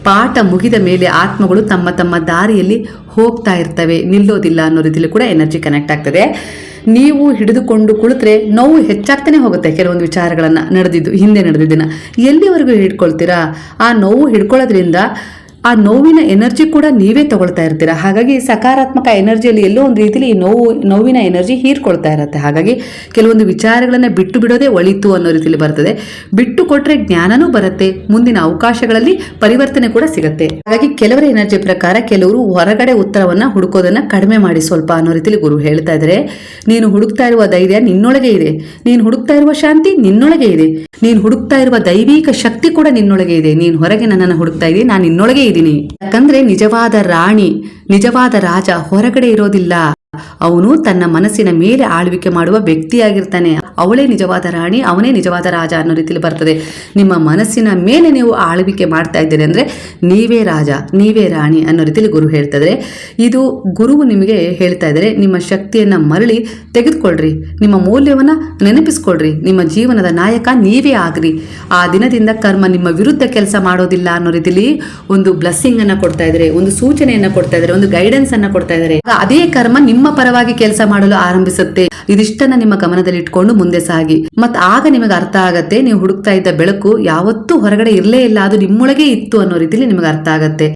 ಪಾಠ ಮುಗಿದ ಮೇಲೆ ಆತ್ಮಗಳು ತಮ್ಮ ತಮ್ಮ ದಾರಿಯಲ್ಲಿ ಹೋಗ್ತಾ ಇರ್ತವೆ, ನಿಲ್ಲೋದಿಲ್ಲ ಅನ್ನೋ ರೀತಿಯಲ್ಲಿ ಕೂಡ ಎನರ್ಜಿ ಕನೆಕ್ಟ್ ಆಗ್ತದೆ. ನೀವು ಹಿಡಿದುಕೊಂಡು ಕುಳಿತರೆ ನೋವು ಹೆಚ್ಚಾಗ್ತಾನೆ ಹೋಗುತ್ತೆ. ಕೆಲವೊಂದು ವಿಚಾರಗಳನ್ನು ಹಿಂದೆ ನಡೆದಿದ್ದನ್ನ ಎಲ್ಲಿವರೆಗೂ ಹಿಡ್ಕೊಳ್ತೀರಾ? ಆ ನೋವು ಹಿಡ್ಕೊಳ್ಳೋದ್ರಿಂದ ಆ ನೋವಿನ ಎನರ್ಜಿ ಕೂಡ ನೀವೇ ತಗೊಳ್ತಾ ಇರ್ತೀರಾ. ಹಾಗಾಗಿ ಸಕಾರಾತ್ಮಕ ಎನರ್ಜಿಯಲ್ಲಿ ಎಲ್ಲೋ ಒಂದು ರೀತಿಯಲ್ಲಿ ಈ ನೋವಿನ ಎನರ್ಜಿ ಹೀರ್ಕೊಳ್ತಾ ಇರುತ್ತೆ. ಹಾಗಾಗಿ ಕೆಲವೊಂದು ವಿಚಾರಗಳನ್ನು ಬಿಟ್ಟು ಬಿಡೋದೇ ಒಳಿತು ಅನ್ನೋ ರೀತಿಯಲ್ಲಿ ಬರ್ತದೆ. ಬಿಟ್ಟು ಕೊಟ್ರೆ ಜ್ಞಾನನೂ ಬರುತ್ತೆ, ಮುಂದಿನ ಅವಕಾಶಗಳಲ್ಲಿ ಪರಿವರ್ತನೆ ಕೂಡ ಸಿಗುತ್ತೆ. ಹಾಗಾಗಿ ಕೆಲವರ ಎನರ್ಜಿ ಪ್ರಕಾರ ಕೆಲವರು ಹೊರಗಡೆ ಉತ್ತರವನ್ನ ಹುಡುಕೋದನ್ನ ಕಡಿಮೆ ಮಾಡಿ ಸ್ವಲ್ಪ ಅನ್ನೋ ರೀತಿಯಲ್ಲಿ ಗುರು ಹೇಳ್ತಾ ಇದ್ದಾರೆ. ನೀನು ಹುಡುಕ್ತಾ ಇರುವ ಧೈರ್ಯ ನಿನ್ನೊಳಗೆ ಇದೆ, ನೀನು ಹುಡುಕ್ತಾ ಇರುವ ಶಾಂತಿ ನಿನ್ನೊಳಗೆ ಇದೆ, ನೀನು ಹುಡುಕ್ತಾ ಇರುವ ದೈವಿಕ ಶಕ್ತಿ ಕೂಡ ನಿನ್ನೊಳಗೆ ಇದೆ. ನೀನು ಹೊರಗೆ ನನ್ನನ್ನು ಹುಡುಕ್ತಾ ಇದ್ದೀನಿ, ನಾನು ನಿನ್ನೊಳಗೆ ಇದ್ದೀನಿ. ಯಾಕಂದ್ರೆ ನಿಜವಾದ ರಾಣಿ, ನಿಜವಾದ ರಾಜ ಹೊರಗಡೆ ಇರೋದಿಲ್ಲ, ಅವನು ತನ್ನ ಮನಸ್ಸಿನ ಮೇಲೆ ಆಳ್ವಿಕೆ ಮಾಡುವ ವ್ಯಕ್ತಿಯಾಗಿರ್ತಾನೆ. ಅವಳೇ ನಿಜವಾದ ರಾಣಿ, ಅವನೇ ನಿಜವಾದ ರಾಜ ಅನ್ನೋ ರೀತಿಯಲ್ಲಿ ಬರ್ತದೆ. ನಿಮ್ಮ ಮನಸ್ಸಿನ ಮೇಲೆ ನೀವು ಆಳ್ವಿಕೆ ಮಾಡ್ತಾ ಇದ್ದೀರಿ ಅಂದ್ರೆ ನೀವೇ ರಾಜ, ನೀವೇ ರಾಣಿ ಅನ್ನೋ ರೀತಿಯಲ್ಲಿ ಗುರು ಹೇಳ್ತಾ ಇದ್ದಾರೆ. ಇದು ಗುರುವು ನಿಮಗೆ ಹೇಳ್ತಾ ಇದ್ದಾರೆ, ನಿಮ್ಮ ಶಕ್ತಿಯನ್ನ ಮರಳಿ ತೆಗೆದುಕೊಳ್ರಿ, ನಿಮ್ಮ ಮೌಲ್ಯವನ್ನ ನೆನಪಿಸ್ಕೊಳ್ರಿ, ನಿಮ್ಮ ಜೀವನದ ನಾಯಕ ನೀವೇ ಆಗ್ರಿ. ಆ ದಿನದಿಂದ ಕರ್ಮ ನಿಮ್ಮ ವಿರುದ್ಧ ಕೆಲಸ ಮಾಡೋದಿಲ್ಲ ಅನ್ನೋ ರೀತಿಯಲ್ಲಿ ಒಂದು ಬ್ಲೆಸ್ಸಿಂಗ್ ಅನ್ನ ಕೊಡ್ತಾ ಇದ್ದಾರೆ, ಒಂದು ಸೂಚನೆಯನ್ನ ಕೊಡ್ತಾ ಇದ್ದಾರೆ, ಒಂದು ಗೈಡೆನ್ಸ್ ಅನ್ನ ಕೊಡ್ತಾ ಇದ್ದಾರೆ. ಅದೇ ಕರ್ಮ ನಿಮ್ಮ ಪರವಾಗಿ ಕೆಲಸ ಮಾಡಲು ಆರಂಭಿಸುತ್ತೆ. ಇದಿಷ್ಟನ್ನ ನಿಮ್ಮ ಗಮನದಲ್ಲಿ ಇಟ್ಕೊಂಡು ಮುಂದೆ ಸಾಗಿ. ಮತ್ ಆಗ ನಿಮಗೆ ಅರ್ಥ ಆಗತ್ತೆ, ನೀವು ಹುಡುಕ್ತಾ ಇದ್ದ ಬೆಳಕು ಯಾವತ್ತೂ ಹೊರಗಡೆ ಇರಲೇ ಇಲ್ಲ, ಅದು ನಿಮ್ಮೊಳಗೆ ಇತ್ತು ಅನ್ನೋ ರೀತಿಯಲ್ಲಿ ನಿಮಗೆ ಅರ್ಥ ಆಗತ್ತೆ.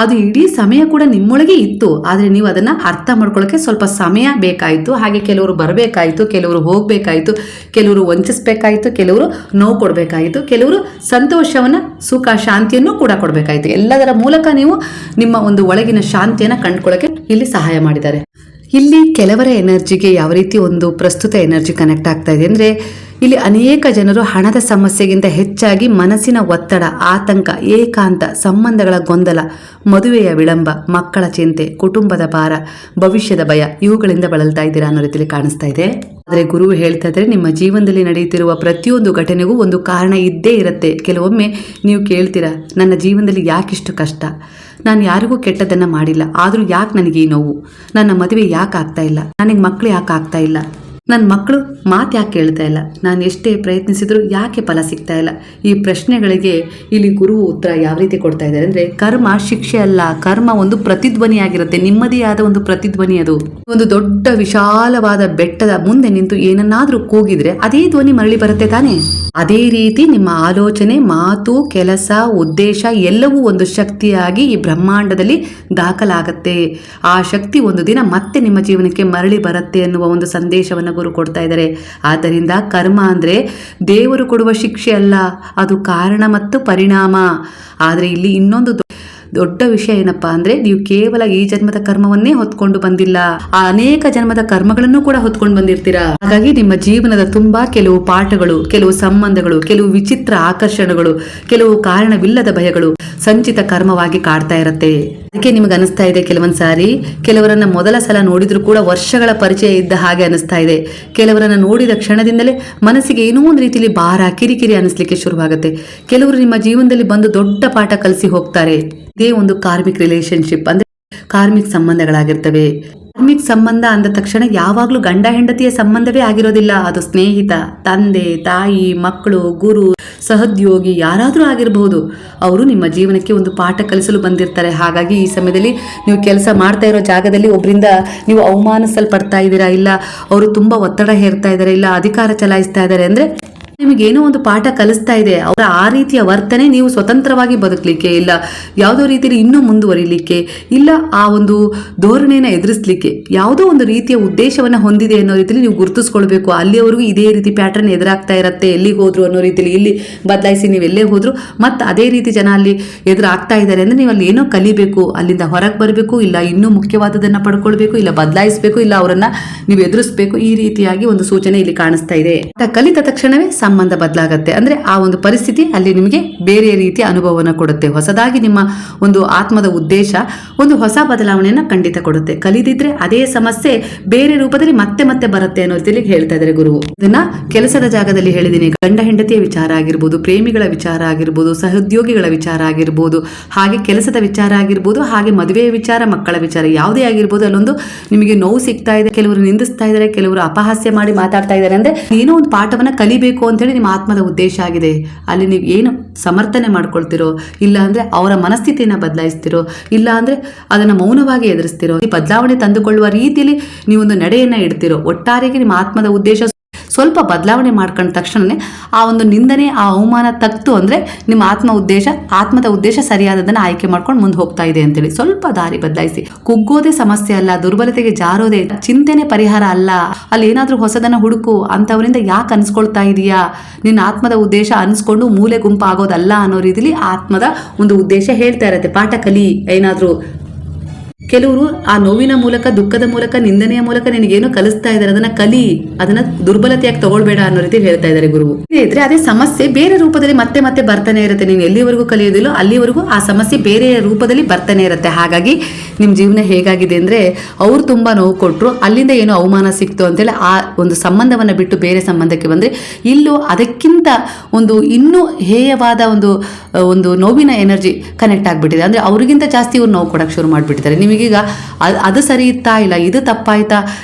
ಅದು ಇಡೀ ಸಮಯ ಕೂಡ ನಿಮ್ಮೊಳಗೆ ಇತ್ತು, ಆದ್ರೆ ನೀವು ಅದನ್ನ ಅರ್ಥ ಮಾಡ್ಕೊಳ್ಳೋಕೆ ಸ್ವಲ್ಪ ಸಮಯ ಬೇಕಾಯಿತು. ಹಾಗೆ ಕೆಲವರು ಬರಬೇಕಾಯಿತು, ಕೆಲವರು ಹೋಗ್ಬೇಕಾಯಿತು, ಕೆಲವರು ವಂಚಿಸ್ಬೇಕಾಯಿತು, ಕೆಲವರು ನೋವು ಕೊಡ್ಬೇಕಾಯಿತು, ಕೆಲವರು ಸಂತೋಷವನ್ನ ಸುಖ ಶಾಂತಿಯನ್ನು ಕೂಡ ಕೊಡ್ಬೇಕಾಯಿತು. ಎಲ್ಲದರ ಮೂಲಕ ನೀವು ನಿಮ್ಮ ಒಂದು ಒಳಗಿನ ಶಾಂತಿಯನ್ನ ಕಂಡುಕೊಳ್ಳೋಕೆ ಇಲ್ಲಿ ಸಹಾಯ ಮಾಡಿದ್ದಾರೆ. ಇಲ್ಲಿ ಕೆಲವರ ಎನರ್ಜಿಗೆ ಯಾವ ರೀತಿ ಒಂದು ಪ್ರಸ್ತುತ ಎನರ್ಜಿ ಕನೆಕ್ಟ್ ಆಗ್ತಾ ಇದೆ ಅಂದ್ರೆ, ಇಲ್ಲಿ ಅನೇಕ ಜನರು ಹಣದ ಸಮಸ್ಯೆಗಿಂತ ಹೆಚ್ಚಾಗಿ ಮನಸ್ಸಿನ ಒತ್ತಡ, ಆತಂಕ, ಏಕಾಂತ, ಸಂಬಂಧಗಳ ಗೊಂದಲ, ಮದುವೆಯ ವಿಳಂಬ, ಮಕ್ಕಳ ಚಿಂತೆ, ಕುಟುಂಬದ ಭಾರ, ಭವಿಷ್ಯದ ಭಯ ಇವುಗಳಿಂದ ಬಳಲ್ತಾ ಇದ್ದೀರಾ ಅನ್ನೋ ರೀತಿಯಲ್ಲಿ ಕಾಣಿಸ್ತಾ ಇದೆ. ಆದರೆ ಗುರು ಹೇಳ್ತಾ ಇದ್ರೆ, ನಿಮ್ಮ ಜೀವನದಲ್ಲಿ ನಡೆಯುತ್ತಿರುವ ಪ್ರತಿಯೊಂದು ಘಟನೆಗೂ ಒಂದು ಕಾರಣ ಇದ್ದೇ ಇರುತ್ತೆ. ಕೆಲವೊಮ್ಮೆ ನೀವು ಕೇಳ್ತೀರಾ, ನನ್ನ ಜೀವನದಲ್ಲಿ ಯಾಕಿಷ್ಟು ಕಷ್ಟ, ನಾನು ಯಾರಿಗೂ ಕೆಟ್ಟದನ್ನ ಮಾಡಿಲ್ಲ, ಆದರೂ ಯಾಕೆ ನನಗೆ ಈ ನೋವು, ನನ್ನ ಮದುವೆ ಯಾಕೆ ಆಗ್ತಾ ಇಲ್ಲ, ನನಗೆ ಮಕ್ಕಳು ಯಾಕೆ ಆಗ್ತಾ ಇಲ್ಲ, ನನ್ನ ಮಕ್ಕಳು ಮಾತು ಯಾಕೆ ಕೇಳ್ತಾ ಇಲ್ಲ, ನಾನು ಎಷ್ಟೇ ಪ್ರಯತ್ನಿಸಿದ್ರು ಯಾಕೆ ಫಲ ಸಿಗ್ತಾ ಇಲ್ಲ. ಈ ಪ್ರಶ್ನೆಗಳಿಗೆ ಇಲ್ಲಿ ಗುರು ಉತ್ತರ ಯಾವ ರೀತಿ ಕೊಡ್ತಾ ಇದ್ದಾರೆ ಅಂದ್ರೆ, ಕರ್ಮ ಶಿಕ್ಷೆ ಅಲ್ಲ, ಕರ್ಮ ಒಂದು ಪ್ರತಿಧ್ವನಿ ಆಗಿರುತ್ತೆ, ನಿಮ್ಮದೇ ಆದ ಒಂದು ಪ್ರತಿಧ್ವನಿ. ಅದು ಒಂದು ದೊಡ್ಡ ವಿಶಾಲವಾದ ಬೆಟ್ಟದ ಮುಂದೆ ನಿಂತು ಏನನ್ನಾದ್ರೂ ಕೂಗಿದ್ರೆ ಅದೇ ಧ್ವನಿ ಮರಳಿ ಬರುತ್ತೆ ತಾನೇ. ಅದೇ ರೀತಿ ನಿಮ್ಮ ಆಲೋಚನೆ, ಮಾತು, ಕೆಲಸ, ಉದ್ದೇಶ ಎಲ್ಲವೂ ಒಂದು ಶಕ್ತಿಯಾಗಿ ಈ ಬ್ರಹ್ಮಾಂಡದಲ್ಲಿ ದಾಖಲಾಗತ್ತೆ. ಆ ಶಕ್ತಿ ಒಂದು ದಿನ ಮತ್ತೆ ನಿಮ್ಮ ಜೀವನಕ್ಕೆ ಮರಳಿ ಬರುತ್ತೆ ಎನ್ನುವ ಒಂದು ಸಂದೇಶವನ್ನು ಗುರು ಕೊಡ್ತಾ ಇದ್ದಾರೆ. ಆದ್ದರಿಂದ ಕರ್ಮ ಅಂದ್ರೆ ದೇವರು ಕೊಡುವ ಶಿಕ್ಷೆ ಅಲ್ಲ, ಅದು ಕಾರಣ ಮತ್ತು ಪರಿಣಾಮ. ಆದ್ರೆ ಇಲ್ಲಿ ಇನ್ನೊಂದು ದೊಡ್ಡ ವಿಷಯ ಏನಪ್ಪಾ ಅಂದ್ರೆ, ನೀವು ಕೇವಲ ಈ ಜನ್ಮದ ಕರ್ಮವನ್ನೇ ಹೊತ್ಕೊಂಡು ಬಂದಿಲ್ಲ, ಆ ಅನೇಕ ಜನ್ಮದ ಕರ್ಮಗಳನ್ನು ಕೂಡ ಹೊತ್ಕೊಂಡು ಬಂದಿರ್ತೀರಾ. ಹಾಗಾಗಿ ನಿಮ್ಮ ಜೀವನದ ತುಂಬಾ ಕೆಲವು ಪಾಠಗಳು, ಕೆಲವು ಸಂಬಂಧಗಳು, ಕೆಲವು ವಿಚಿತ್ರ ಆಕರ್ಷಣೆಗಳು, ಕೆಲವು ಕಾರಣವಿಲ್ಲದ ಭಯಗಳು ಸಂಚಿತ ಕರ್ಮವಾಗಿ ಕಾಡ್ತಾ ಇರತ್ತೆ. ಅದಕ್ಕೆ ನಿಮಗೆ ಅನಿಸ್ತಾ ಇದೆ ಕೆಲವೊಂದ್ ಸಾರಿ ಕೆಲವರನ್ನ ಮೊದಲ ಸಲ ನೋಡಿದ್ರು ಕೂಡ ವರ್ಷಗಳ ಪರಿಚಯ ಇದ್ದ ಹಾಗೆ ಅನಿಸ್ತಾ ಇದೆ. ಕೆಲವರನ್ನ ನೋಡಿದ ಕ್ಷಣದಿಂದಲೇ ಮನಸ್ಸಿಗೆ ಏನೋ ಒಂದು ರೀತಿಯಲ್ಲಿ ಭಾರ, ಕಿರಿಕಿರಿ ಅನಿಸ್ಲಿಕ್ಕೆ ಶುರುವಾಗುತ್ತೆ. ಕೆಲವರು ನಿಮ್ಮ ಜೀವನದಲ್ಲಿ ಬಂದು ದೊಡ್ಡ ಪಾಠ ಕಲಿಸಿ ಹೋಗ್ತಾರೆ. ಇದೇ ಒಂದು ಕಾರ್ಮಿಕ್ ರಿಲೇಶನ್ಶಿಪ್ ಅಂದ್ರೆ ಕಾರ್ಮಿಕ್ ಸಂಬಂಧಗಳಾಗಿರ್ತವೆ. ಕಾರ್ಮಿಕ್ ಸಂಬಂಧ ಅಂದ ತಕ್ಷಣ ಯಾವಾಗ್ಲೂ ಗಂಡ ಹೆಂಡತಿಯ ಸಂಬಂಧವೇ ಆಗಿರೋದಿಲ್ಲ. ಅದು ಸ್ನೇಹಿತ, ತಂದೆ, ತಾಯಿ, ಮಕ್ಕಳು, ಗುರು, ಸಹೋದ್ಯೋಗಿ ಯಾರಾದ್ರೂ ಆಗಿರಬಹುದು. ಅವರು ನಿಮ್ಮ ಜೀವನಕ್ಕೆ ಒಂದು ಪಾಠ ಕಲಿಸಲು ಬಂದಿರ್ತಾರೆ. ಹಾಗಾಗಿ ಈ ಸಮಯದಲ್ಲಿ ನೀವು ಕೆಲಸ ಮಾಡ್ತಾ ಇರೋ ಜಾಗದಲ್ಲಿ ಒಬ್ಬರಿಂದ ನೀವು ಅವಮಾನಿಸಲ್ಪಡ್ತಾ ಇದ್ದೀರಾ, ಇಲ್ಲ ಅವರು ತುಂಬಾ ಒತ್ತಡ ಹೇರ್ತಾ ಇದ್ದಾರೆ, ಇಲ್ಲ ಅಧಿಕಾರ ಚಲಾಯಿಸ್ತಾ ಇದ್ದಾರೆ ಅಂದ್ರೆ ನಿಮಗೇನೋ ಒಂದು ಪಾಠ ಕಲಿಸ್ತಾ ಇದೆ. ಅವರ ಆ ರೀತಿಯ ವರ್ತನೆ ನೀವು ಸ್ವತಂತ್ರವಾಗಿ ಬದುಕಲಿಕ್ಕೆ, ಇಲ್ಲ ಯಾವುದೋ ರೀತಿಯಲ್ಲಿ ಇನ್ನೂ ಮುಂದುವರಿಲಿಕ್ಕೆ, ಇಲ್ಲ ಆ ಒಂದು ಧೋರಣೆಯನ್ನು ಎದುರಿಸಲಿಕ್ಕೆ ಯಾವುದೋ ಒಂದು ರೀತಿಯ ಉದ್ದೇಶವನ್ನು ಹೊಂದಿದೆ ಅನ್ನೋ ರೀತಿಯಲ್ಲಿ ನೀವು ಗುರುತಿಸ್ಕೊಳ್ಬೇಕು. ಅಲ್ಲಿಯವರೆಗೂ ಇದೇ ರೀತಿ ಪ್ಯಾಟರ್ನ್ ಎದುರಾಗ್ತಾ ಇರುತ್ತೆ, ಎಲ್ಲಿಗೆ ಹೋದ್ರು ಅನ್ನೋ ರೀತಿಯಲ್ಲಿ ಇಲ್ಲಿ ಬದಲಾಯಿಸಿ ನೀವು ಎಲ್ಲೇ ಹೋದ್ರು ಮತ್ತೆ ಅದೇ ರೀತಿ ಜನ ಅಲ್ಲಿ ಎದುರಾಗ್ತಾ ಇದ್ದಾರೆ ಅಂದ್ರೆ ನೀವು ಅಲ್ಲಿ ಏನೋ ಕಲಿಬೇಕು, ಅಲ್ಲಿಂದ ಹೊರಗೆ ಬರಬೇಕು, ಇಲ್ಲ ಇನ್ನೂ ಮುಖ್ಯವಾದದನ್ನ ಪಡ್ಕೊಳ್ಬೇಕು, ಇಲ್ಲ ಬದಲಾಯಿಸಬೇಕು, ಇಲ್ಲ ಅವರನ್ನ ನೀವು ಎದುರಿಸಬೇಕು. ಈ ರೀತಿಯಾಗಿ ಒಂದು ಸೂಚನೆ ಇಲ್ಲಿ ಕಾಣಿಸ್ತಾ ಇದೆ. ಕಲಿತ ತಕ್ಷಣವೇ ಸಂಬಂಧ ಬದಲಾಗತ್ತೆ. ಅಂದ್ರೆ ಆ ಒಂದು ಪರಿಸ್ಥಿತಿ ಅಲ್ಲಿ ನಿಮಗೆ ಬೇರೆ ರೀತಿಯ ಅನುಭವವನ್ನು ಕೊಡುತ್ತೆ. ಹೊಸದಾಗಿ ನಿಮ್ಮ ಒಂದು ಆತ್ಮದ ಉದ್ದೇಶ ಒಂದು ಹೊಸ ಬದಲಾವಣೆಯನ್ನ ಖಂಡಿತ ಕೊಡುತ್ತೆ. ಕಲಿದಿದ್ರೆ ಅದೇ ಸಮಸ್ಯೆ ಬೇರೆ ರೂಪದಲ್ಲಿ ಮತ್ತೆ ಮತ್ತೆ ಬರುತ್ತೆ ಅನ್ನೋ ರೀತಿಯಲ್ಲಿ ಹೇಳ್ತಾ ಇದ್ದಾರೆ ಗುರು. ಇದನ್ನ ಕೆಲಸದ ಜಾಗದಲ್ಲಿ ಹೇಳಿದೀನಿ. ಗಂಡ ಹೆಂಡತಿಯ ವಿಚಾರ ಆಗಿರ್ಬೋದು, ಪ್ರೇಮಿಗಳ ವಿಚಾರ ಆಗಿರ್ಬೋದು, ಸಹೋದ್ಯೋಗಿಗಳ ವಿಚಾರ ಆಗಿರ್ಬೋದು, ಹಾಗೆ ಕೆಲಸದ ವಿಚಾರ ಆಗಿರ್ಬೋದು, ಹಾಗೆ ಮದುವೆಯ ವಿಚಾರ, ಮಕ್ಕಳ ವಿಚಾರ, ಯಾವುದೇ ಆಗಿರ್ಬೋದು, ಅಲ್ಲೊಂದು ನಿಮಗೆ ನೋವು ಸಿಗ್ತಾ ಇದೆ, ಕೆಲವರು ನಿಂದಿಸ್ತಾ ಇದ್ದಾರೆ, ಕೆಲವರು ಅಪಹಾಸ್ಯ ಮಾಡಿ ಮಾತಾಡ್ತಾ ಇದ್ದಾರೆ. ಅಂದ್ರೆ ಏನೋ ಒಂದು ಪಾಠವನ್ನ ಕಲಿಬೇಕು ಅಂತ ಹೇಳಿ ನಿಮ್ಮ ಆತ್ಮದ ಉದ್ದೇಶ ಆಗಿದೆ. ಅಲ್ಲಿ ನೀವು ಏನು ಸಮರ್ಥನೆ ಮಾಡ್ಕೊಳ್ತಿರೋ, ಇಲ್ಲ ಅಂದ್ರೆ ಅವರ ಮನಸ್ಥಿತಿಯನ್ನ ಬದಲಾಯಿಸ್ತಿರೋ, ಇಲ್ಲ ಅಂದ್ರೆ ಅದನ್ನ ಮೌನವಾಗಿ ಎದುರಿಸ್ತಿರೋ, ಈ ಬದಲಾವಣೆ ತಂದುಕೊಳ್ಳುವ ರೀತಿಯಲ್ಲಿ ನೀವೊಂದು ನಡೆಯನ್ನ ಇಡ್ತಿರೋ, ಒಟ್ಟಾರೆಗೆ ನಿಮ್ಮ ಆತ್ಮದ ಉದ್ದೇಶ ಸ್ವಲ್ಪ ಬದಲಾವಣೆ ಮಾಡ್ಕೊಂಡ ತಕ್ಷಣನೇ ಆ ಒಂದು ನಿಂದನೆ, ಆ ಅವಮಾನ ತಗ್ತು ಅಂದ್ರೆ ನಿಮ್ಮ ಆತ್ಮದ ಉದ್ದೇಶ ಸರಿಯಾದದನ್ನ ಆಯ್ಕೆ ಮಾಡ್ಕೊಂಡು ಮುಂದೆ ಹೋಗ್ತಾ ಇದೆ ಅಂತೇಳಿ ಸ್ವಲ್ಪ ದಾರಿ ಬದಲಾಯಿಸಿ. ಕುಗ್ಗೋದೇ ಸಮಸ್ಯೆ ಅಲ್ಲ, ದುರ್ಬಲತೆಗೆ ಜಾರೋದೇ, ಚಿಂತೆನೆ ಪರಿಹಾರ ಅಲ್ಲ. ಅಲ್ಲಿ ಏನಾದ್ರೂ ಹೊಸದನ್ನ ಹುಡುಕು, ಅಂತವರಿಂದ ಯಾಕೆ ಅನ್ಸ್ಕೊಳ್ತಾ ಇದೀಯಾ, ನಿನ್ನ ಆತ್ಮದ ಉದ್ದೇಶ ಅನ್ಸ್ಕೊಂಡು ಮೂಲೆ ಗುಂಪು ಆಗೋದಲ್ಲ ಅನ್ನೋ ರೀತಿಲಿ ಆತ್ಮದ ಒಂದು ಉದ್ದೇಶ ಹೇಳ್ತಾ ಇರತ್ತೆ. ಪಾಠ ಕಲಿ. ಏನಾದ್ರೂ ಕೆಲವರು ಆ ನೋವಿನ ಮೂಲಕ, ದುಃಖದ ಮೂಲಕ, ನಿಂದನೆಯ ಮೂಲಕ ನಿನಗೇನು ಕಲಿಸ್ತಾ ಇದ್ದಾರೆ, ಅದನ್ನ ಕಲಿ, ಅದನ್ನ ದುರ್ಬಲತೆಯಾಗಿ ತಗೊಳ್ಬೇಡ ಅನ್ನೋ ರೀತಿ ಹೇಳ್ತಾ ಇದ್ದಾರೆ ಗುರು. ಇದ್ರೆ ಅದೇ ಸಮಸ್ಯೆ ಬೇರೆ ರೂಪದಲ್ಲಿ ಮತ್ತೆ ಮತ್ತೆ ಬರ್ತಾನೆ ಇರುತ್ತೆ. ನೀನು ಎಲ್ಲಿವರೆಗೂ ಕಲಿಯೋದಿಲ್ಲೋ ಅಲ್ಲಿವರೆಗೂ ಆ ಸಮಸ್ಯೆ ಬೇರೆ ರೂಪದಲ್ಲಿ ಬರ್ತಾನೆ ಇರುತ್ತೆ. ಹಾಗಾಗಿ ನಿಮ್ ಜೀವನ ಹೇಗಾಗಿದೆ ಅಂದ್ರೆ, ಅವ್ರು ತುಂಬಾ ನೋವು ಕೊಟ್ರು, ಅಲ್ಲಿಂದ ಏನೋ ಅವಮಾನ ಸಿಕ್ತು ಅಂತೇಳಿ ಆ ಒಂದು ಸಂಬಂಧವನ್ನ ಬಿಟ್ಟು ಬೇರೆ ಸಂಬಂಧಕ್ಕೆ ಬಂದ್ರೆ, ಇಲ್ಲೂ ಅದಕ್ಕಿಂತ ಒಂದು ಇನ್ನೂ ಹೇಯವಾದ ಒಂದು ನೋವಿನ ಎನರ್ಜಿ ಕನೆಕ್ಟ್ ಆಗ್ಬಿಟ್ಟಿದೆ. ಅಂದ್ರೆ ಅವ್ರಿಗಿಂತ ಜಾಸ್ತಿ ಇವ್ರು ನೋವು ಕೊಡಕ್ಕೆ ಶುರು ಮಾಡ್ಬಿಟ್ಟಿದ್ದಾರೆ. ನಿಮಗೀಗ ಅದು ಸರಿ ಇತ್ತಾ, ಇಲ್ಲ ಇದು ತಪ್ಪಾಯ್ತಾ,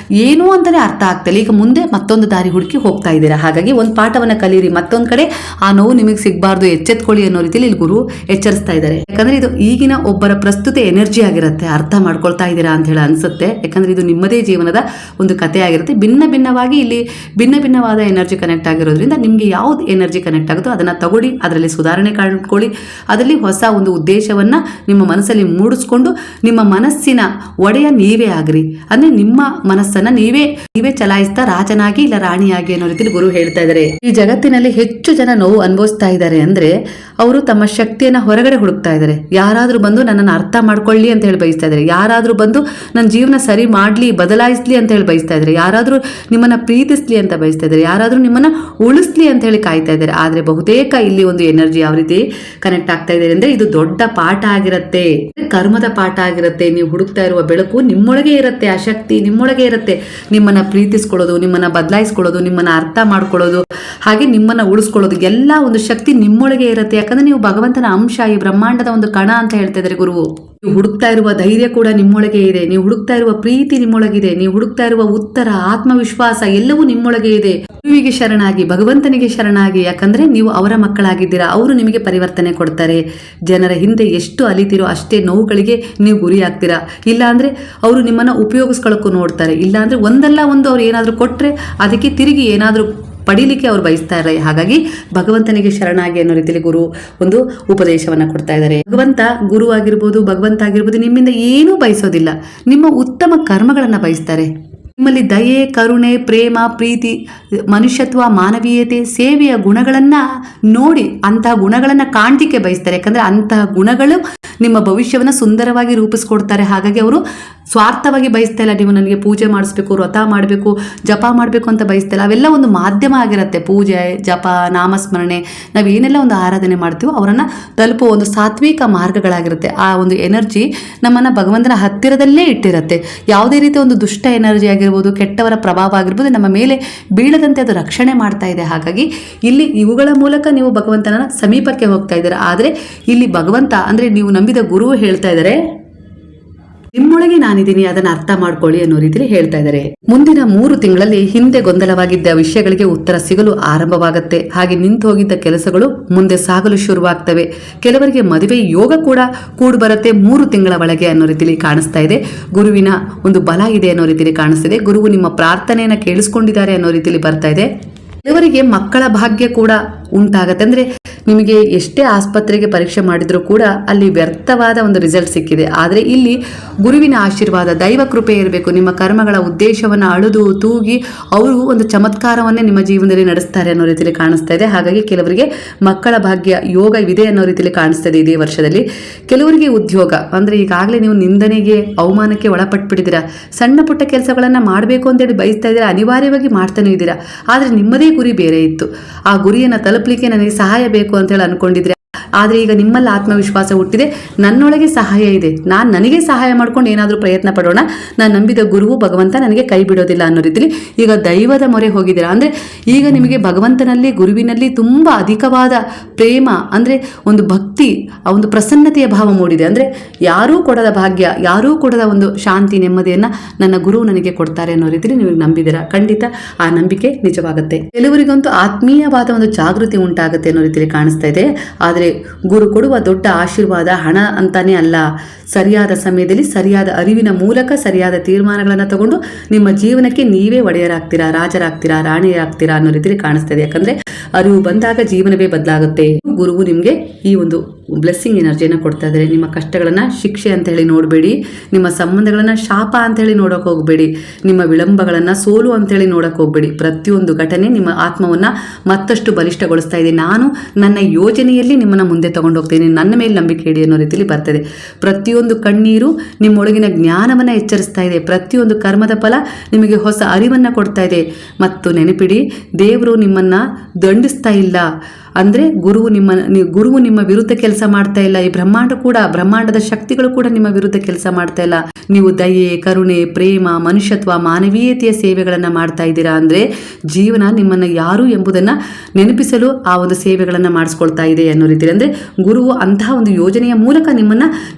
ಏನು ಅಂತಾನೆ ಅರ್ಥ ಆಗ್ತಿಲ್ಲ. ಈಗ ಮುಂದೆ ಮತ್ತೊಂದು ದಾರಿ ಹುಡುಕಿ ಹೋಗ್ತಾ ಇದ್ದೀರಾ. ಹಾಗಾಗಿ ಒಂದು ಪಾಠವನ್ನ ಕಲೀರಿ. ಮತ್ತೊಂದ್ ಕಡೆ ಆ ನೋವು ನಿಮಗೆ ಸಿಗಬಾರ್ದು, ಎಚ್ಚೆತ್ಕೊಳ್ಳಿ ಅನ್ನೋ ರೀತಿಯಲ್ಲಿ ಇಲ್ಲಿ ಗುರು ಎಚ್ಚರಿಸ್ತಾ ಇದ್ದಾರೆ. ಯಾಕಂದ್ರೆ ಇದು ಈಗಿನ ಒಬ್ಬರ ಪ್ರಸ್ತುತ ಎನರ್ಜಿ ಆಗಿರುತ್ತೆ. ಅರ್ಥ ಮಾಡ್ಕೊಳ್ತಾ ಇದ್ದೀರಾ ಅಂತ ಹೇಳಿ ಅನ್ಸುತ್ತೆ. ಯಾಕಂದ್ರೆ ಇದು ನಿಮ್ಮದೇ ಜೀವನದ ಒಂದು ಕಥೆ ಆಗಿರುತ್ತೆ. ಭಿನ್ನವಾಗಿ ಇಲ್ಲಿ ಭಿನ್ನವಾದ ಎನರ್ಜಿ ಕನೆಕ್ಟ್ ಆಗಿರೋದ್ರಿಂದ ನಿಮ್ಗೆ ಯಾವ್ದು ಎನರ್ಜಿ ಕನೆಕ್ಟ್ ಆಗುತ್ತೋ ಅದನ್ನ ತಗೊಳ್ಳಿ, ಅದರಲ್ಲಿ ಸುಧಾರಣೆ ಕಂಡುಕೊಳ್ಳಿ, ಅದರಲ್ಲಿ ಹೊಸ ಒಂದು ಉದ್ದೇಶವನ್ನ ನಿಮ್ಮ ಮನಸ್ಸಲ್ಲಿ ಮೂಡಿಸ್ಕೊಂಡು ನಿಮ್ಮ ಮನಸ್ಸಿನ ಒಡೆಯ ನೀವೇ ಆಗ್ರಿ. ಅಂದ್ರೆ ನಿಮ್ಮ ಮನಸ್ಸನ್ನ ನೀವೇ ಚಲಾಯಿಸ್ತಾ ರಾಜನಾಗಿ ಇಲ್ಲ ರಾಣಿಯಾಗಿ ಅನ್ನೋ ರೀತಿಯಲ್ಲಿ ಗುರು ಹೇಳ್ತಾ ಇದ್ದಾರೆ. ಈ ಜಗತ್ತಿನಲ್ಲಿ ಹೆಚ್ಚು ಜನ ನೋವು ಅನುಭವಿಸ್ತಾ ಇದ್ದಾರೆ ಅಂದ್ರೆ ಅವರು ತಮ್ಮ ಶಕ್ತಿಯನ್ನ ಹೊರಗಡೆ ಹುಡುಕ್ತಾ ಇದ್ದಾರೆ. ಯಾರಾದ್ರೂ ಬಂದು ನನ್ನನ್ನು ಅರ್ಥ ಮಾಡ್ಕೊಳ್ಳಿ ಅಂತ ಹೇಳಿ ಬಯಸ್ತಾ ಇದ್ದಾರೆ. ಯಾರಾದ್ರೂ ಬಂದು ನನ್ನ ಜೀವನ ಸರಿ ಮಾಡ್ಲಿ, ಬದಲಾಯಿಸ್ಲಿ ಅಂತ ಹೇಳಿ ಬಯಸ್ತಾ ಇದ್ದಾರೆ. ಯಾರಾದ್ರೂ ನಿಮ್ಮನ್ನ ಪ್ರೀತಿಸ್ಲಿ ಅಂತ ಬಯಸ್ತಾ ಇದ್ದಾರೆ. ಯಾರಾದ್ರೂ ನಿಮ್ಮನ್ನ ಉಳಿಸ್ಲಿ ಅಂತ ಹೇಳಿ ಕಾಯ್ತಾ ಇದ್ದಾರೆ. ಆದ್ರೆ ಬಹುತೇಕ ಇಲ್ಲಿ ಒಂದು ಎನರ್ಜಿ ಯಾವ ರೀತಿ ಕನೆಕ್ಟ್ ಆಗ್ತಾ ಇದೆ ಅಂದ್ರೆ, ಇದು ದೊಡ್ಡ ಪಾಠ ಆಗಿರುತ್ತೆ, ಕರ್ಮದ ಪಾಠ ಆಗಿರುತ್ತೆ. ನೀವು ಹುಡುಕ್ತಾ ಇರುವ ಬೆಳಕು ನಿಮ್ಮೊಳಗೆ ಇರುತ್ತೆ, ಆ ಶಕ್ತಿ ನಿಮ್ಮೊಳಗೆ ಇರುತ್ತೆ. ನಿಮ್ಮನ್ನ ಪ್ರೀತಿಸ್ಕೊಳ್ಳೋದು, ನಿಮ್ಮನ್ನ ಬದಲಾಯಿಸ್ಕೊಳ್ಳೋದು, ನಿಮ್ಮನ್ನ ಅರ್ಥ ಮಾಡ್ಕೊಳ್ಳೋದು, ಹಾಗೆ ನಿಮ್ಮನ್ನ ಉಳಿಸ್ಕೊಳ್ಳೋದು, ಎಲ್ಲ ಒಂದು ಶಕ್ತಿ ನಿಮ್ಮೊಳಗೆ ಇರುತ್ತೆ. ಯಾಕಂದ್ರೆ ನೀವು ಭಗವಂತನ ಅಂಶ, ಈ ಬ್ರಹ್ಮಾಂಡದ ಒಂದು ಕಣ ಅಂತ ಹೇಳ್ತಾ ಇದ್ದಾರೆ ಗುರು. ನೀವು ಹುಡುಕ್ತಾ ಇರುವ ಧೈರ್ಯ ಕೂಡ ನಿಮ್ಮೊಳಗೆ ಇದೆ, ನೀವು ಹುಡುಕ್ತಾ ಇರುವ ಪ್ರೀತಿ ನಿಮ್ಮೊಳಗಿದೆ, ನೀವು ಹುಡುಕ್ತಾ ಇರುವ ಉತ್ತರ, ಆತ್ಮವಿಶ್ವಾಸ ಎಲ್ಲವೂ ನಿಮ್ಮೊಳಗೆ ಇದೆ. ಗುರುವಿಗೆ ಶರಣಾಗಿ, ಭಗವಂತನಿಗೆ ಶರಣಾಗಿ. ಯಾಕಂದ್ರೆ ನೀವು ಅವರ ಮಕ್ಕಳಾಗಿದ್ದೀರಾ. ಅವರು ನಿಮಗೆ ಪರಿವರ್ತನೆ ಕೊಡ್ತಾರೆ. ಜನರ ಹಿಂದೆ ಎಷ್ಟು ಅಲಿತೀರೋ ಅಷ್ಟೇ ನೋವುಗಳಿಗೆ ನೀವು ಗುರಿ ಆಗ್ತೀರಾ. ಇಲ್ಲ ಅಂದ್ರೆ ಅವರು ನಿಮ್ಮನ್ನ ಉಪಯೋಗಿಸ್ಕೊಳ್ಳೋಕ್ಕೂ ನೋಡ್ತಾರೆ. ಇಲ್ಲ ಅಂದ್ರೆ ಒಂದಲ್ಲ ಒಂದು ಅವ್ರು ಏನಾದ್ರೂ ಕೊಟ್ರೆ ಅದಕ್ಕೆ ತಿರುಗಿ ಏನಾದ್ರೂ ಪಡೀಲಿಕ್ಕೆ ಅವ್ರು ಬಯಸ್ತಾ ಇದ್ದಾರೆ. ಹಾಗಾಗಿ ಭಗವಂತನಿಗೆ ಶರಣಾಗಿ ಅನ್ನೋ ರೀತಿಯಲ್ಲಿ ಗುರು ಒಂದು ಉಪದೇಶವನ್ನ ಕೊಡ್ತಾ ಇದ್ದಾರೆ. ಭಗವಂತ ಗುರು ಆಗಿರ್ಬೋದು, ಭಗವಂತ ಆಗಿರ್ಬೋದು, ನಿಮ್ಮಿಂದ ಏನೂ ಬಯಸೋದಿಲ್ಲ, ನಿಮ್ಮ ಉತ್ತಮ ಕರ್ಮಗಳನ್ನ ಬಯಸ್ತಾರೆ. ನಿಮ್ಮಲ್ಲಿ ದಯೆ, ಕರುಣೆ, ಪ್ರೇಮ, ಪ್ರೀತಿ, ಮನುಷ್ಯತ್ವ, ಮಾನವೀಯತೆ, ಸೇವೆಯ ಗುಣಗಳನ್ನ ನೋಡಿ ಅಂತಹ ಗುಣಗಳನ್ನ ಕಾಣ್ಲಿಕ್ಕೆ ಬಯಸ್ತಾರೆ. ಯಾಕಂದ್ರೆ ಅಂತಹ ಗುಣಗಳು ನಿಮ್ಮ ಭವಿಷ್ಯವನ್ನ ಸುಂದರವಾಗಿ ರೂಪಿಸ್ಕೊಡ್ತಾರೆ. ಹಾಗಾಗಿ ಅವರು ಸ್ವಾರ್ಥವಾಗಿ ಬಯಸ್ತಾ ಇಲ್ಲ, ನೀವು ನನಗೆ ಪೂಜೆ ಮಾಡಿಸ್ಬೇಕು, ವ್ರತ ಮಾಡಬೇಕು, ಜಪ ಮಾಡಬೇಕು ಅಂತ ಬಯಸ್ತಾ ಇಲ್ಲ. ಅವೆಲ್ಲ ಒಂದು ಮಾಧ್ಯಮ ಆಗಿರುತ್ತೆ. ಪೂಜೆ, ಜಪ, ನಾಮಸ್ಮರಣೆ, ನಾವೇನೆಲ್ಲ ಒಂದು ಆರಾಧನೆ ಮಾಡ್ತೀವೋ ಅವರನ್ನ ತಲುಪುವ ಒಂದು ಸಾತ್ವಿಕ ಮಾರ್ಗಗಳಾಗಿರುತ್ತೆ. ಆ ಒಂದು ಎನರ್ಜಿ ನಮ್ಮನ್ನ ಭಗವಂತನ ಹತ್ತಿರದಲ್ಲೇ ಇಟ್ಟಿರುತ್ತೆ. ಯಾವುದೇ ರೀತಿಯ ಒಂದು ದುಷ್ಟ ಎನರ್ಜಿ ಆಗಿರ್ಬೋದು, ಕೆಟ್ಟವರ ಪ್ರಭಾವ ಆಗಿರ್ಬೋದು, ನಮ್ಮ ಮೇಲೆ ಬೀಳದಂತೆ ಅದು ರಕ್ಷಣೆ ಮಾಡ್ತಾ ಇದೆ. ಹಾಗಾಗಿ ಇಲ್ಲಿ ಇವುಗಳ ಮೂಲಕ ನೀವು ಭಗವಂತನ ಸಮೀಪಕ್ಕೆ ಹೋಗ್ತಾ ಇದ್ದೀರಾ. ಆದ್ರೆ ಇಲ್ಲಿ ಭಗವಂತ ಅಂದ್ರೆ ನೀವು ನಂಬಿದ ಗುರು ಹೇಳ್ತಾ ಇದ್ದಾರೆ, ನಿಮ್ಮೊಳಗೆ ನಾನಿದ್ದೀನಿ, ಅದನ್ನ ಅರ್ಥ ಮಾಡ್ಕೊಳ್ಳಿ ಅನ್ನೋ ರೀತಿಯಲ್ಲಿ ಹೇಳ್ತಾ ಇದ್ದಾರೆ. ಮುಂದಿನ 3 ತಿಂಗಳಲ್ಲಿ ಹಿಂದೆ ಗೊಂದಲವಾಗಿದ್ದ ವಿಷಯಗಳಿಗೆ ಉತ್ತರ ಸಿಗಲು ಆರಂಭವಾಗುತ್ತೆ. ಹಾಗೆ ನಿಂತು ಹೋಗಿದ್ದ ಕೆಲಸಗಳು ಮುಂದೆ ಸಾಗಲು ಶುರುವಾಗ್ತವೆ. ಕೆಲವರಿಗೆ ಮದುವೆ ಯೋಗ ಕೂಡ ಕೂಡು ಬರುತ್ತೆ 3 ತಿಂಗಳ ಒಳಗೆ ಅನ್ನೋ ರೀತಿಯಲ್ಲಿ ಕಾಣಿಸ್ತಾ ಇದೆ. ಗುರುವಿನ ಒಂದು ಬಲ ಇದೆ ಅನ್ನೋ ರೀತಿಯಲ್ಲಿ ಕಾಣಿಸ್ತಿದೆ. ಗುರುವು ನಿಮ್ಮ ಪ್ರಾರ್ಥನೆಯನ್ನ ಕೇಳಿಸ್ಕೊಂಡಿದ್ದಾರೆ ಅನ್ನೋ ರೀತಿಯಲ್ಲಿ ಬರ್ತಾ ಇದೆ. ಕೆಲವರಿಗೆ ಮಕ್ಕಳ ಭಾಗ್ಯ ಕೂಡ ಉಂಟಾಗತ್ತೆ. ಅಂದ್ರೆ ನಿಮಗೆ ಎಷ್ಟೇ ಆಸ್ಪತ್ರೆಗೆ ಪರೀಕ್ಷೆ ಮಾಡಿದ್ರೂ ಕೂಡ ಅಲ್ಲಿ ವ್ಯರ್ಥವಾದ ಒಂದು ರಿಸಲ್ಟ್ ಸಿಕ್ಕಿದೆ. ಆದರೆ ಇಲ್ಲಿ ಗುರುವಿನ ಆಶೀರ್ವಾದ, ದೈವ ಕೃಪೆ ಇರಬೇಕು. ನಿಮ್ಮ ಕರ್ಮಗಳ ಉದ್ದೇಶವನ್ನು ಅಳುದು ತೂಗಿ ಅವರು ಒಂದು ಚಮತ್ಕಾರವನ್ನೇ ನಿಮ್ಮ ಜೀವನದಲ್ಲಿ ನಡೆಸ್ತಾರೆ ಅನ್ನೋ ರೀತಿಯಲ್ಲಿ ಕಾಣಿಸ್ತಾ ಇದೆ. ಹಾಗಾಗಿ ಕೆಲವರಿಗೆ ಮಕ್ಕಳ ಭಾಗ್ಯ ಯೋಗವಿದೆ ಅನ್ನೋ ರೀತಿಯಲ್ಲಿ ಕಾಣಿಸ್ತಾ ಇದೆ ಇದೇ ವರ್ಷದಲ್ಲಿ. ಕೆಲವರಿಗೆ ಉದ್ಯೋಗ, ಅಂದ್ರೆ ಈಗಾಗಲೇ ನೀವು ನಿಂದನೆಗೆ ಅವಮಾನಕ್ಕೆ ಒಳಪಟ್ಬಿಟ್ಟಿದ್ದೀರಾ. ಸಣ್ಣ ಪುಟ್ಟ ಕೆಲಸಗಳನ್ನ ಮಾಡಬೇಕು ಅಂತೇಳಿ ಬಯಸ್ತಾ ಇದ್ದೀರಾ, ಅನಿವಾರ್ಯವಾಗಿ ಮಾಡ್ತಾನೆ ಇದ್ದೀರಾ. ಆದರೆ ನಿಮ್ಮದೇ ಗುರಿ ಬೇರೆ ಇತ್ತು. ಆ ಗುರಿಯನ್ನು ತಲುಪಲಿಕ್ಕೆ ನನಗೆ ಸಹಾಯ ಬೇಕು ಅಂತೇಳಿ ಅನ್ಕೊಂಡಿದ್ರೆ, ಆದರೆ ಈಗ ನಿಮ್ಮಲ್ಲಿ ಆತ್ಮವಿಶ್ವಾಸ ಹುಟ್ಟಿದೆ, ನನ್ನೊಳಗೆ ಸಹಾಯ ಇದೆ, ನನಗೆ ಸಹಾಯ ಮಾಡ್ಕೊಂಡು ಏನಾದರೂ ಪ್ರಯತ್ನ ಪಡೋಣ, ನಾನು ನಂಬಿದ ಗುರುವು ಭಗವಂತ ನನಗೆ ಕೈ ಬಿಡೋದಿಲ್ಲ ಅನ್ನೋ ರೀತಿಯಲ್ಲಿ ಈಗ ದೈವದ ಮೊರೆ ಹೋಗಿದ್ದೀರಾ. ಅಂದರೆ ಈಗ ನಿಮಗೆ ಭಗವಂತನಲ್ಲಿ ಗುರುವಿನಲ್ಲಿ ತುಂಬ ಅಧಿಕವಾದ ಪ್ರೇಮ, ಅಂದರೆ ಒಂದು ಭಕ್ತಿ, ಆ ಒಂದು ಪ್ರಸನ್ನತೆಯ ಭಾವ ಮೂಡಿದೆ. ಅಂದರೆ ಯಾರೂ ಕೊಡದ ಭಾಗ್ಯ, ಯಾರೂ ಕೊಡದ ಒಂದು ಶಾಂತಿ ನೆಮ್ಮದಿಯನ್ನು ನನ್ನ ಗುರು ನನಗೆ ಕೊಡ್ತಾರೆ ಅನ್ನೋ ರೀತಿಯಲ್ಲಿ ನೀವು ನಂಬಿದ್ದೀರಾ. ಖಂಡಿತ ಆ ನಂಬಿಕೆ ನಿಜವಾಗುತ್ತೆ. ಕೆಲವರಿಗಂತೂ ಆತ್ಮೀಯವಾದ ಒಂದು ಜಾಗೃತಿ ಉಂಟಾಗುತ್ತೆ ಅನ್ನೋ ರೀತಿಯಲ್ಲಿ ಕಾಣಿಸ್ತಾ ಇದೆ. ಆದರೆ ಗುರು ಕೊಡುವ ದೊಡ್ಡ ಆಶೀರ್ವಾದ ಹಣ ಅಂತಾನೆ ಅಲ್ಲ, ಸರಿಯಾದ ಸಮಯದಲ್ಲಿ ಸರಿಯಾದ ಅರಿವಿನ ಮೂಲಕ ಸರಿಯಾದ ತೀರ್ಮಾನಗಳನ್ನು ತಗೊಂಡು ನಿಮ್ಮ ಜೀವನಕ್ಕೆ ನೀವೇ ಒಡೆಯರಾಗ್ತೀರಾ, ರಾಜರಾಗ್ತೀರಾ, ರಾಣಿಯಾಗ್ತೀರಾ ಅನ್ನೋ ರೀತಿಯಲ್ಲಿ ಕಾಣಿಸ್ತಾ ಇದೆ. ಯಾಕಂದ್ರೆ ಅರಿವು ಬಂದಾಗ ಜೀವನವೇ ಬದಲಾಗುತ್ತೆ. ಗುರುವು ನಿಮಗೆ ಈ ಒಂದು ಬ್ಲೆಸ್ಸಿಂಗ್ ಎನರ್ಜಿಯನ್ನು ಕೊಡ್ತಾ ಇದ್ದಾರೆ. ನಿಮ್ಮ ಕಷ್ಟಗಳನ್ನು ಶಿಕ್ಷೆ ಅಂತ ಹೇಳಿ ನೋಡಬೇಡಿ, ನಿಮ್ಮ ಸಂಬಂಧಗಳನ್ನು ಶಾಪ ಅಂತ ಹೇಳಿ ನೋಡೋಕೆ ಹೋಗಬೇಡಿ, ನಿಮ್ಮ ವಿಳಂಬಗಳನ್ನು ಸೋಲು ಅಂತ ಹೇಳಿ ನೋಡೋಕೆ ಹೋಗಬೇಡಿ. ಪ್ರತಿಯೊಂದು ಘಟನೆ ನಿಮ್ಮ ಆತ್ಮವನ್ನು ಮತ್ತಷ್ಟು ಬಲಿಷ್ಠಗೊಳಿಸ್ತಾ ಇದೆ. ನಾನು ನನ್ನ ಯೋಜನೆಯಲ್ಲಿ ನಿಮ್ಮನ್ನು ಮುಂದೆ ತಗೊಂಡು ಹೋಗ್ತೀನಿ, ನನ್ನ ಮೇಲೆ ನಂಬಿಕೆ ಇಡಿ ಅನ್ನೋ ರೀತಿಯಲ್ಲಿ ಬರ್ತದೆ. ಪ್ರತಿಯೊಂದು ಕಣ್ಣೀರು ನಿಮ್ಮೊಳಗಿನ ಜ್ಞಾನವನ್ನು ಎಚ್ಚರಿಸ್ತಾ ಇದೆ. ಪ್ರತಿಯೊಂದು ಕರ್ಮದ ಫಲ ನಿಮಗೆ ಹೊಸ ಅರಿವನ್ನು ಕೊಡ್ತಾ ಇದೆ. ಮತ್ತು ನೆನಪಿಡಿ, ದೇವರು ನಿಮ್ಮನ್ನು ದಂಡಿಸ್ತಾ ಇಲ್ಲ. ಅಂದರೆ ಗುರುವು ನಿಮ್ಮ ವಿರುದ್ಧ ಕೆಲಸ ಮಾಡ್ತಾ ಇಲ್ಲ. ಈ ಬ್ರಹ್ಮಾಂಡದ ಶಕ್ತಿಗಳು ಕೂಡ ನಿಮ್ಮ ವಿರುದ್ಧ ಕೆಲಸ ಮಾಡ್ತಾ ಇಲ್ಲ. ನೀವು ದಯೆ, ಕರುಣೆ, ಪ್ರೇಮ, ಮನುಷ್ಯತ್ವ, ಮಾನವೀಯತೆಯ ಸೇವೆಗಳನ್ನು ಮಾಡ್ತಾ ಇದ್ದೀರಾ. ಅಂದರೆ ಜೀವನ ನಿಮ್ಮನ್ನು ಯಾರು ಎಂಬುದನ್ನು ನೆನಪಿಸಲು ಆ ಒಂದು ಸೇವೆಗಳನ್ನು ಮಾಡಿಸ್ಕೊಳ್ತಾ ಇದೆ ಅನ್ನೋ ರೀತಿಯಲ್ಲಿ. ಅಂದರೆ ಗುರುವು ಅಂತಹ ಒಂದು ಯೋಜನೆಯ ಮೂಲಕ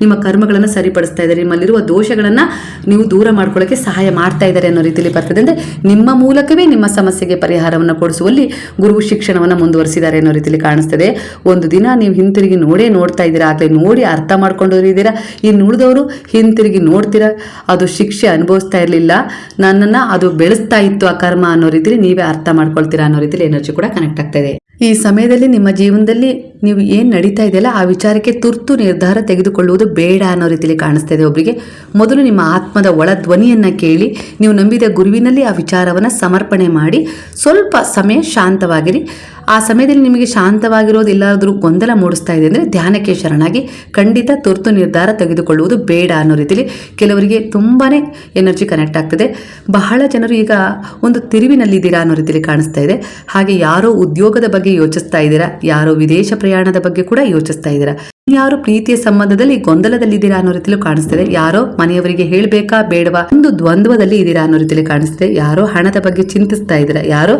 ನಿಮ್ಮ ಕರ್ಮಗಳನ್ನು ಸರಿಪಡಿಸ್ತಾ ಇದ್ದಾರೆ, ನಿಮ್ಮಲ್ಲಿರುವ ದೋಷಗಳನ್ನು ನೀವು ದೂರ ಮಾಡ್ಕೊಳ್ಳೋಕ್ಕೆ ಸಹಾಯ ಮಾಡ್ತಾ ಇದ್ದಾರೆ ಅನ್ನೋ ರೀತಿಯಲ್ಲಿ ಬರ್ತದೆ. ಅಂದರೆ ನಿಮ್ಮ ಮೂಲಕವೇ ನಿಮ್ಮ ಸಮಸ್ಯೆಗೆ ಪರಿಹಾರವನ್ನು ಕೊಡಿಸುವಲ್ಲಿ ಗುರುವು ಶಿಕ್ಷಣವನ್ನು ಮುಂದುವರಿಸಿದ್ದಾರೆ ಅನ್ನೋ ರೀತಿಯಲ್ಲಿ ಕಾಣಿಸ್ತದೆ. ಒಂದು ದಿನ ನೀವು ಹಿಂತಿರುಗಿ ನೋಡ್ತಾ ಇದ್ದೀರಾ, ಆಗಲೇ ನೋಡಿ ಅರ್ಥ ಮಾಡ್ಕೊಂಡಿದ್ದೀರಾ. ಇನ್ನು ಉಳಿದವರು ಹಿಂತಿರುಗಿ ನೋಡ್ತೀರಾ, ಅದು ಶಿಕ್ಷೆ ಅನುಭವಿಸ್ತಾ ಇರಲಿಲ್ಲ, ನನ್ನನ್ನು ಅದು ಬೆಳೆಸ್ತಾ ಇತ್ತು ಆ ಕರ್ಮ ಅನ್ನೋ ರೀತಿಯಲ್ಲಿ ನೀವೇ ಅರ್ಥ ಮಾಡ್ಕೊಳ್ತೀರಾ ಅನ್ನೋ ರೀತಿಯಲ್ಲಿ ಎನರ್ಜಿ ಕೂಡ ಕನೆಕ್ಟ್ ಆಗ್ತಾ ಇದೆ. ಈ ಸಮಯದಲ್ಲಿ ನಿಮ್ಮ ಜೀವನದಲ್ಲಿ ನೀವು ಏನು ನಡೀತಾ ಇದೆಯಲ್ಲ ಆ ವಿಚಾರಕ್ಕೆ ತುರ್ತು ನಿರ್ಧಾರ ತೆಗೆದುಕೊಳ್ಳುವುದು ಬೇಡ ಅನ್ನೋ ರೀತಿಯಲ್ಲಿ ಕಾಣಿಸ್ತಾ ಇದೆ. ಒಬ್ಬರಿಗೆ ಮೊದಲು ನಿಮ್ಮ ಆತ್ಮದ ಒಳ ಧ್ವನಿಯನ್ನು ಕೇಳಿ, ನೀವು ನಂಬಿದ ಗುರುವಿನಲ್ಲಿ ಆ ವಿಚಾರವನ್ನು ಸಮರ್ಪಣೆ ಮಾಡಿ ಸ್ವಲ್ಪ ಸಮಯ ಶಾಂತವಾಗಿರಿ. ಆ ಸಮಯದಲ್ಲಿ ನಿಮಗೆ ಶಾಂತವಾಗಿರೋದು ಎಲ್ಲಾದರೂ ಗೊಂದಲ ಮೂಡಿಸ್ತಾ ಇದೆ ಅಂದರೆ ಧ್ಯಾನಕ್ಕೆ ಶರಣಾಗಿ. ಖಂಡಿತ ತುರ್ತು ನಿರ್ಧಾರ ತೆಗೆದುಕೊಳ್ಳುವುದು ಬೇಡ ಅನ್ನೋ ರೀತಿಯಲ್ಲಿ ಕೆಲವರಿಗೆ ತುಂಬಾ ಎನರ್ಜಿ ಕನೆಕ್ಟ್ ಆಗ್ತದೆ. ಬಹಳ ಜನರು ಈಗ ಒಂದು ತಿರುವಿನಲ್ಲಿದ್ದೀರಾ ಅನ್ನೋ ರೀತಿಯಲ್ಲಿ ಕಾಣಿಸ್ತಾ ಇದೆ. ಹಾಗೆ ಯಾರೋ ಉದ್ಯೋಗದ ಬಗ್ಗೆ ಯೋಚಿಸ್ತಾ ಇದ್ದೀರಾ, ಯಾರೋ ವಿದೇಶ ಪ್ರಯಾಣದ ಬಗ್ಗೆ ಕೂಡ ಯೋಚಿಸ್ತಾ ಇದ್ದೀರಾ, ಯಾರು ಪ್ರೀತಿಯ ಸಂಬಂಧದಲ್ಲಿ ಗೊಂದಲದಲ್ಲಿದ್ದೀರಾ ಅನ್ನೋ ರೀತಿಯಲ್ಲಿ ಕಾಣಿಸ್ತಿದೆ. ಯಾರೋ ಮನೆಯವರಿಗೆ ಹೇಳಬೇಕಾ ಬೇಡವಾ ಒಂದು ದ್ವಂದ್ವದಲ್ಲಿ ಇದ್ದೀರಾ ಅನ್ನೋ ರೀತಿಯಲ್ಲಿ ಕಾಣಿಸ್ತಿದೆ. ಯಾರೋ ಹಣದ ಬಗ್ಗೆ ಚಿಂತಿಸ್ತಾ ಇದ್ದೀರಾ, ಯಾರೋ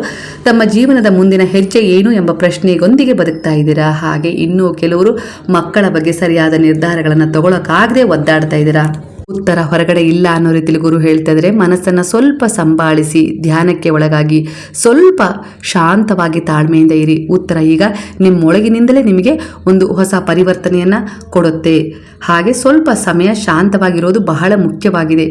ತಮ್ಮ ಜೀವನದ ಮುಂದಿನ ಹೆಜ್ಜೆ ಏನು ಎಂಬ ಪ್ರಶ್ನೆಗೊಂದಿಗೆ ಬದುಕ್ತಾ ಇದ್ದೀರಾ. ಹಾಗೆ ಇನ್ನೂ ಕೆಲವರು ಮಕ್ಕಳ ಬಗ್ಗೆ ಸರಿಯಾದ ನಿರ್ಧಾರಗಳನ್ನು ತಗೊಳ್ಳೋಕ್ಕಾಗದೆ ಒದ್ದಾಡ್ತಾ ಇದ್ದೀರಾ. ಉತ್ತರ ಹೊರಗಡೆ ಇಲ್ಲ ಅನ್ನೋ ರೀತಿಯಲ್ಲಿ ಗುರು ಹೇಳ್ತಾ ಇದ್ದಾರೆ. ಮನಸ್ಸನ್ನು ಸ್ವಲ್ಪ ಸಂಭಾಳಿಸಿ ಧ್ಯಾನಕ್ಕೆ ಒಳಗಾಗಿ ಸ್ವಲ್ಪ ಶಾಂತವಾಗಿ ತಾಳ್ಮೆಯಿಂದ ಇರಿ. ಉತ್ತರ ಈಗ ನಿಮ್ಮೊಳಗಿನಿಂದಲೇ ನಿಮಗೆ ಒಂದು ಹೊಸ ಪರಿವರ್ತನೆಯನ್ನು ಕೊಡುತ್ತೆ. ಹಾಗೆ ಸ್ವಲ್ಪ ಸಮಯ ಶಾಂತವಾಗಿರೋದು ಬಹಳ ಮುಖ್ಯವಾಗಿದೆ.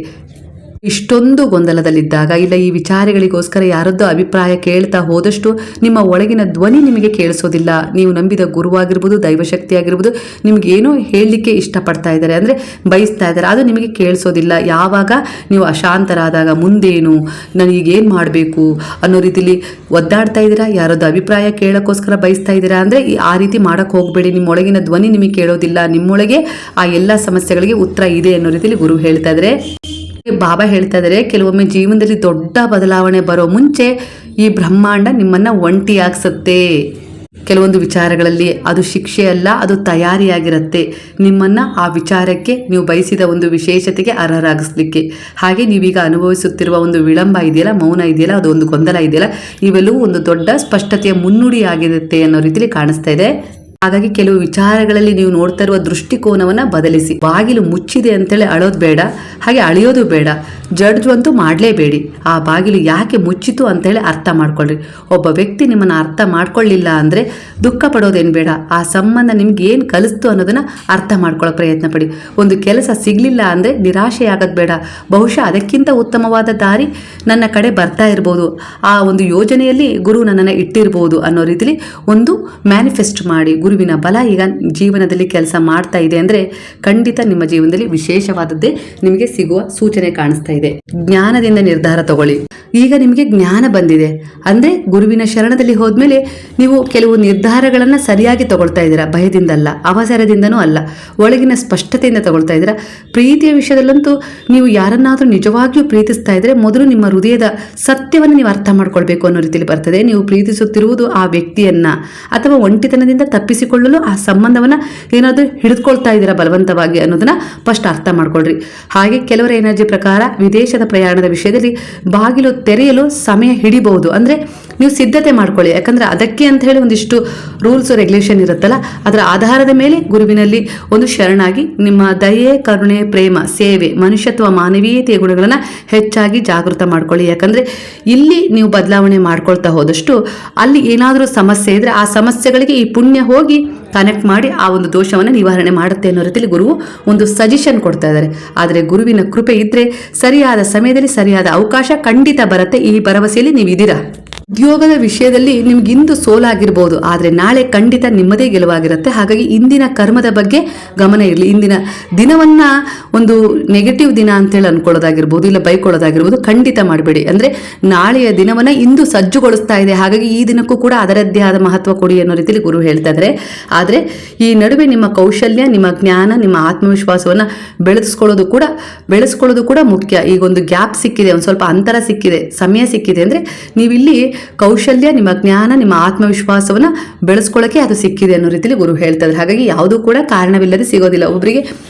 ಇಷ್ಟೊಂದು ಗೊಂದಲದಲ್ಲಿದ್ದಾಗ, ಇಲ್ಲ ಈ ವಿಚಾರಗಳಿಗೋಸ್ಕರ ಯಾರದ್ದೋ ಅಭಿಪ್ರಾಯ ಕೇಳ್ತಾ ಹೋದಷ್ಟು ನಿಮ್ಮ ಒಳಗಿನ ಧ್ವನಿ ನಿಮಗೆ ಕೇಳಿಸೋದಿಲ್ಲ. ನೀವು ನಂಬಿದ ಗುರುವಾಗಿರ್ಬೋದು, ದೈವಶಕ್ತಿ ಆಗಿರ್ಬೋದು, ನಿಮಗೇನೋ ಹೇಳಲಿಕ್ಕೆ ಇಷ್ಟಪಡ್ತಾ ಇದ್ದಾರೆ, ಅಂದರೆ ಬಯಸ್ತಾ ಇದ್ದಾರೆ, ಅದು ನಿಮಗೆ ಕೇಳಿಸೋದಿಲ್ಲ. ಯಾವಾಗ ನೀವು ಅಶಾಂತರಾದಾಗ ಮುಂದೇನು, ನನಗೇನು ಮಾಡಬೇಕು ಅನ್ನೋ ರೀತಿಲಿ ಒದ್ದಾಡ್ತಾ ಇದ್ದೀರಾ, ಯಾರದ್ದು ಅಭಿಪ್ರಾಯ ಕೇಳೋಕ್ಕೋಸ್ಕರ ಬಯಸ್ತಾ ಇದ್ದೀರಾ ಅಂದರೆ ಆ ರೀತಿ ಮಾಡೋಕ್ಕೆ ಹೋಗಬೇಡಿ. ನಿಮ್ಮೊಳಗಿನ ಧ್ವನಿ ನಿಮಗೆ ಕೇಳೋದಿಲ್ಲ. ನಿಮ್ಮೊಳಗೆ ಆ ಎಲ್ಲ ಸಮಸ್ಯೆಗಳಿಗೆ ಉತ್ತರ ಇದೆ ಅನ್ನೋ ರೀತಿಯಲ್ಲಿ ಗುರು ಹೇಳ್ತಾ ಇದ್ದಾರೆ. ಬಾಬಾ ಹೇಳ್ತಾ ಇದ್ದಾರೆ, ಕೆಲವೊಮ್ಮೆ ಜೀವನದಲ್ಲಿ ದೊಡ್ಡ ಬದಲಾವಣೆ ಬರೋ ಮುಂಚೆ ಈ ಬ್ರಹ್ಮಾಂಡ ನಿಮ್ಮನ್ನ ಒಂಟಿಯಾಗಿಸುತ್ತೆ. ಕೆಲವೊಂದು ವಿಚಾರಗಳಲ್ಲಿ ಅದು ಶಿಕ್ಷೆ ಅಲ್ಲ, ಅದು ತಯಾರಿಯಾಗಿರುತ್ತೆ ನಿಮ್ಮನ್ನ ಆ ವಿಚಾರಕ್ಕೆ ನೀವು ಬಯಸಿದ ಒಂದು ವಿಶೇಷತೆಗೆ ಅರ್ಹರಾಗಿಸ್ಲಿಕ್ಕೆ. ಹಾಗೆ ನೀವೀಗ ಅನುಭವಿಸುತ್ತಿರುವ ಒಂದು ವಿಳಂಬ ಇದೆಯಲ್ಲ, ಮೌನ ಇದೆಯಲ್ಲ, ಅದು ಒಂದು ಗೊಂದಲ ಇದೆಯಲ್ಲ, ಇವೆಲ್ಲವೂ ಒಂದು ದೊಡ್ಡ ಸ್ಪಷ್ಟತೆಯ ಮುನ್ನುಡಿಯಾಗಿರುತ್ತೆ ಅನ್ನೋ ರೀತಿಯಲ್ಲಿ ಕಾಣಿಸ್ತಾ ಇದೆ. ಹಾಗಾಗಿ ಕೆಲವು ವಿಚಾರಗಳಲ್ಲಿ ನೀವು ನೋಡ್ತಾ ಇರುವ ದೃಷ್ಟಿಕೋನವನ್ನು ಬದಲಿಸಿ. ಬಾಗಿಲು ಮುಚ್ಚಿದೆ ಅಂತೇಳಿ ಅಳೋದು ಬೇಡ, ಹಾಗೆ ಅಳಿಯೋದು ಬೇಡ, ಜಡ್ಜ್ ಅಂತೂ ಮಾಡಲೇಬೇಡಿ. ಆ ಬಾಗಿಲು ಯಾಕೆ ಮುಚ್ಚಿತು ಅಂತೇಳಿ ಅರ್ಥ ಮಾಡ್ಕೊಳ್ರಿ. ಒಬ್ಬ ವ್ಯಕ್ತಿ ನಿಮ್ಮನ್ನು ಅರ್ಥ ಮಾಡ್ಕೊಳ್ಳಿಲ್ಲ ಅಂದರೆ ದುಃಖ ಪಡೋದೇನು ಬೇಡ. ಆ ಸಂಬಂಧ ನಿಮ್ಗೆ ಏನು ಕಲಿಸ್ತು ಅನ್ನೋದನ್ನು ಅರ್ಥ ಮಾಡ್ಕೊಳ್ಳೋ ಪ್ರಯತ್ನ ಪಡಿ. ಒಂದು ಕೆಲಸ ಸಿಗಲಿಲ್ಲ ಅಂದರೆ ನಿರಾಶೆ ಆಗೋದು ಬೇಡ. ಬಹುಶಃ ಅದಕ್ಕಿಂತ ಉತ್ತಮವಾದ ದಾರಿ ನನ್ನ ಕಡೆ ಬರ್ತಾ ಇರ್ಬೋದು, ಆ ಒಂದು ಯೋಜನೆಯಲ್ಲಿ ಗುರು ನನ್ನನ್ನು ಇಟ್ಟಿರ್ಬೋದು ಅನ್ನೋ ರೀತಿಲಿ ಒಂದು ಮ್ಯಾನಿಫೆಸ್ಟ್ ಮಾಡಿ ಗುರುವಿನ ಬಲ ಈಗ ಜೀವನದಲ್ಲಿ ಕೆಲಸ ಮಾಡ್ತಾ ಇದೆ ಅಂದರೆ ಖಂಡಿತ ನಿಮ್ಮ ಜೀವನದಲ್ಲಿ ವಿಶೇಷವಾದದ್ದೇ ನಿಮಗೆ ಸಿಗುವ ಸೂಚನೆ ಕಾಣಿಸ್ತಾ ಇದೆ. ಜ್ಞಾನದಿಂದ ನಿರ್ಧಾರ ತಗೊಳ್ಳಿ. ಈಗ ನಿಮಗೆ ಜ್ಞಾನ ಬಂದಿದೆ ಅಂದರೆ ಗುರುವಿನ ಶರಣದಲ್ಲಿ ಹೋದ್ಮೇಲೆ ನೀವು ಕೆಲವು ನಿರ್ಧಾರಗಳನ್ನು ಸರಿಯಾಗಿ ತಗೊಳ್ತಾ ಇದ್ದೀರಾ, ಭಯದಿಂದಲ್ಲ, ಅವಸರದಿಂದನೂ ಅಲ್ಲ, ಒಳಗಿನ ಸ್ಪಷ್ಟತೆಯಿಂದ ತಗೊಳ್ತಾ ಇದ್ದೀರಾ. ಪ್ರೀತಿಯ ವಿಷಯದಲ್ಲಂತೂ ನೀವು ಯಾರನ್ನಾದರೂ ನಿಜವಾಗಿಯೂ ಪ್ರೀತಿಸ್ತಾ ಇದ್ರೆ ಮೊದಲು ನಿಮ್ಮ ಹೃದಯದ ಸತ್ಯವನ್ನು ನೀವು ಅರ್ಥ ಮಾಡ್ಕೊಳ್ಬೇಕು ಅನ್ನೋ ರೀತಿಯಲ್ಲಿ ಬರ್ತದೆ. ನೀವು ಪ್ರೀತಿಸುತ್ತಿರುವುದು ಆ ವ್ಯಕ್ತಿಯನ್ನ ಅಥವಾ ಒಂಟಿತನದಿಂದ ತಪ್ಪಿಸಿಕೊಳ್ಳಲು ಆ ಸಂಬಂಧವನ್ನ ಏನಾದರೂ ಹಿಡಿದುಕೊಳ್ತಾ ಇದ್ದೀರಾ ಬಲವಂತವಾಗಿ ಅನ್ನೋದನ್ನ ಫಸ್ಟ್ ಅರ್ಥ ಮಾಡ್ಕೊಳ್ರಿ. ಹಾಗೆ ಕೆಲವರ ಎನರ್ಜಿ ಪ್ರಕಾರ ವಿದೇಶದ ಪ್ರಯಾಣದ ವಿಷಯದಲ್ಲಿ ಬಾಗಿಲು ತೆರೆಯಲು ಸಮಯ ಹಿಡಿಬಹುದು, ಅಂದ್ರೆ ನೀವು ಸಿದ್ಧತೆ ಮಾಡ್ಕೊಳ್ಳಿ. ಯಾಕಂದ್ರೆ ಅದಕ್ಕೆ ಅಂತ ಹೇಳಿ ಒಂದಿಷ್ಟು ರೂಲ್ಸ್ ರೆಗ್ಯುಲೇಷನ್ ಇರುತ್ತಲ್ಲ, ಅದರ ಆಧಾರದ ಮೇಲೆ ಗುರುವಿನಲ್ಲಿ ಒಂದು ಶರಣಾಗಿ ನಿಮ್ಮ ದಯೆ, ಕರುಣೆ, ಪ್ರೇಮ, ಸೇವೆ, ಮನುಷ್ಯತ್ವ, ಮಾನವೀಯತೆಯ ಗುಣಗಳನ್ನು ಹೆಚ್ಚಾಗಿ ಜಾಗೃತ ಮಾಡ್ಕೊಳ್ಳಿ. ಯಾಕಂದ್ರೆ ಇಲ್ಲಿ ನೀವು ಬದಲಾವಣೆ ಮಾಡ್ಕೊಳ್ತಾ ಹೋದಷ್ಟು ಅಲ್ಲಿ ಏನಾದರೂ ಸಮಸ್ಯೆ ಇದ್ರೆ ಆ ಸಮಸ್ಯೆಗಳಿಗೆ ಈ ಪುಣ್ಯ ಹೋಗಿ ಕನೆಕ್ಟ್ ಮಾಡಿ ಆ ಒಂದು ದೋಷವನ್ನು ನಿವಾರಣೆ ಮಾಡುತ್ತೆ ಅನ್ನೋ ರೀತಿಯಲ್ಲಿ ಗುರುವು ಒಂದು ಸಜೆಷನ್ ಕೊಡ್ತಾ ಇದ್ದಾರೆ. ಆದರೆ ಗುರುವಿನ ಕೃಪೆ ಇದ್ರೆ ಸರಿಯಾದ ಸಮಯದಲ್ಲಿ ಸರಿಯಾದ ಅವಕಾಶ ಖಂಡಿತ ಬರುತ್ತೆ. ಈ ಭರವಸೆಯಲ್ಲಿ ನೀವು ಇದ್ದೀರಾ. ಉದ್ಯೋಗದ ವಿಷಯದಲ್ಲಿ ನಿಮ್ಗಿಂದು ಸೋಲಾಗಿರ್ಬೋದು, ಆದರೆ ನಾಳೆ ಖಂಡಿತ ನಿಮ್ಮದೇ ಗೆಲುವಾಗಿರುತ್ತೆ. ಹಾಗಾಗಿ ಇಂದಿನ ಕರ್ಮದ ಬಗ್ಗೆ ಗಮನ ಇರಲಿ. ಇಂದಿನ ದಿನವನ್ನ ಒಂದು ನೆಗೆಟಿವ್ ದಿನ ಅಂತೇಳಿ ಅನ್ಕೊಳ್ಳೋದಾಗಿರ್ಬೋದು, ಇಲ್ಲ ಬೈಕೊಳ್ಳೋದಾಗಿರ್ಬೋದು ಖಂಡಿತ ಮಾಡಬೇಡಿ. ಅಂದ್ರೆ ನಾಳೆಯ ದಿನವನ್ನ ಇಂದು ಸಜ್ಜುಗೊಳಿಸ್ತಾ ಇದೆ, ಹಾಗಾಗಿ ಈ ದಿನಕ್ಕೂ ಕೂಡ ಅದರದ್ದೇ ಆದ ಮಹತ್ವ ಕೊಡಿ ಅನ್ನೋ ರೀತಿಯಲ್ಲಿ ಗುರು ಹೇಳ್ತಾ ಇದ್ದಾರೆ. ಆದರೆ ಈ ನಡುವೆ ನಿಮ್ಮ ಕೌಶಲ್ಯ, ನಿಮ್ಮ ಜ್ಞಾನ, ನಿಮ್ಮ ಆತ್ಮವಿಶ್ವಾಸವನ್ನ ಬೆಳೆಸ್ಕೊಳ್ಳೋದು ಕೂಡ ಮುಖ್ಯ. ಈಗ ಒಂದು ಗ್ಯಾಪ್ ಸಿಕ್ಕಿದೆ, ಒಂದು ಸ್ವಲ್ಪ ಅಂತರ ಸಿಕ್ಕಿದೆ, ಸಮಯ ಸಿಕ್ಕಿದೆ ಅಂದ್ರೆ ನೀವಿಲ್ಲಿ ಕೌಶಲ್ಯ, ನಿಮ್ಮ ಜ್ಞಾನ, ನಿಮ್ಮ ಆತ್ಮವಿಶ್ವಾಸವನ್ನ ಬೆಳೆಸ್ಕೊಳ್ಳೋಕೆ ಅದು ಸಿಕ್ಕಿದೆ ಅನ್ನೋ ರೀತಿಯಲ್ಲಿ ಗುರು ಹೇಳ್ತಾ ಇದ್ದಾರೆ. ಹಾಗಾಗಿ ಯಾವುದೂ ಕೂಡ ಕಾರಣವಿಲ್ಲದೆ ಸಿಗೋದಿಲ್ಲ, ಒಬ್ಬರಿಗೆ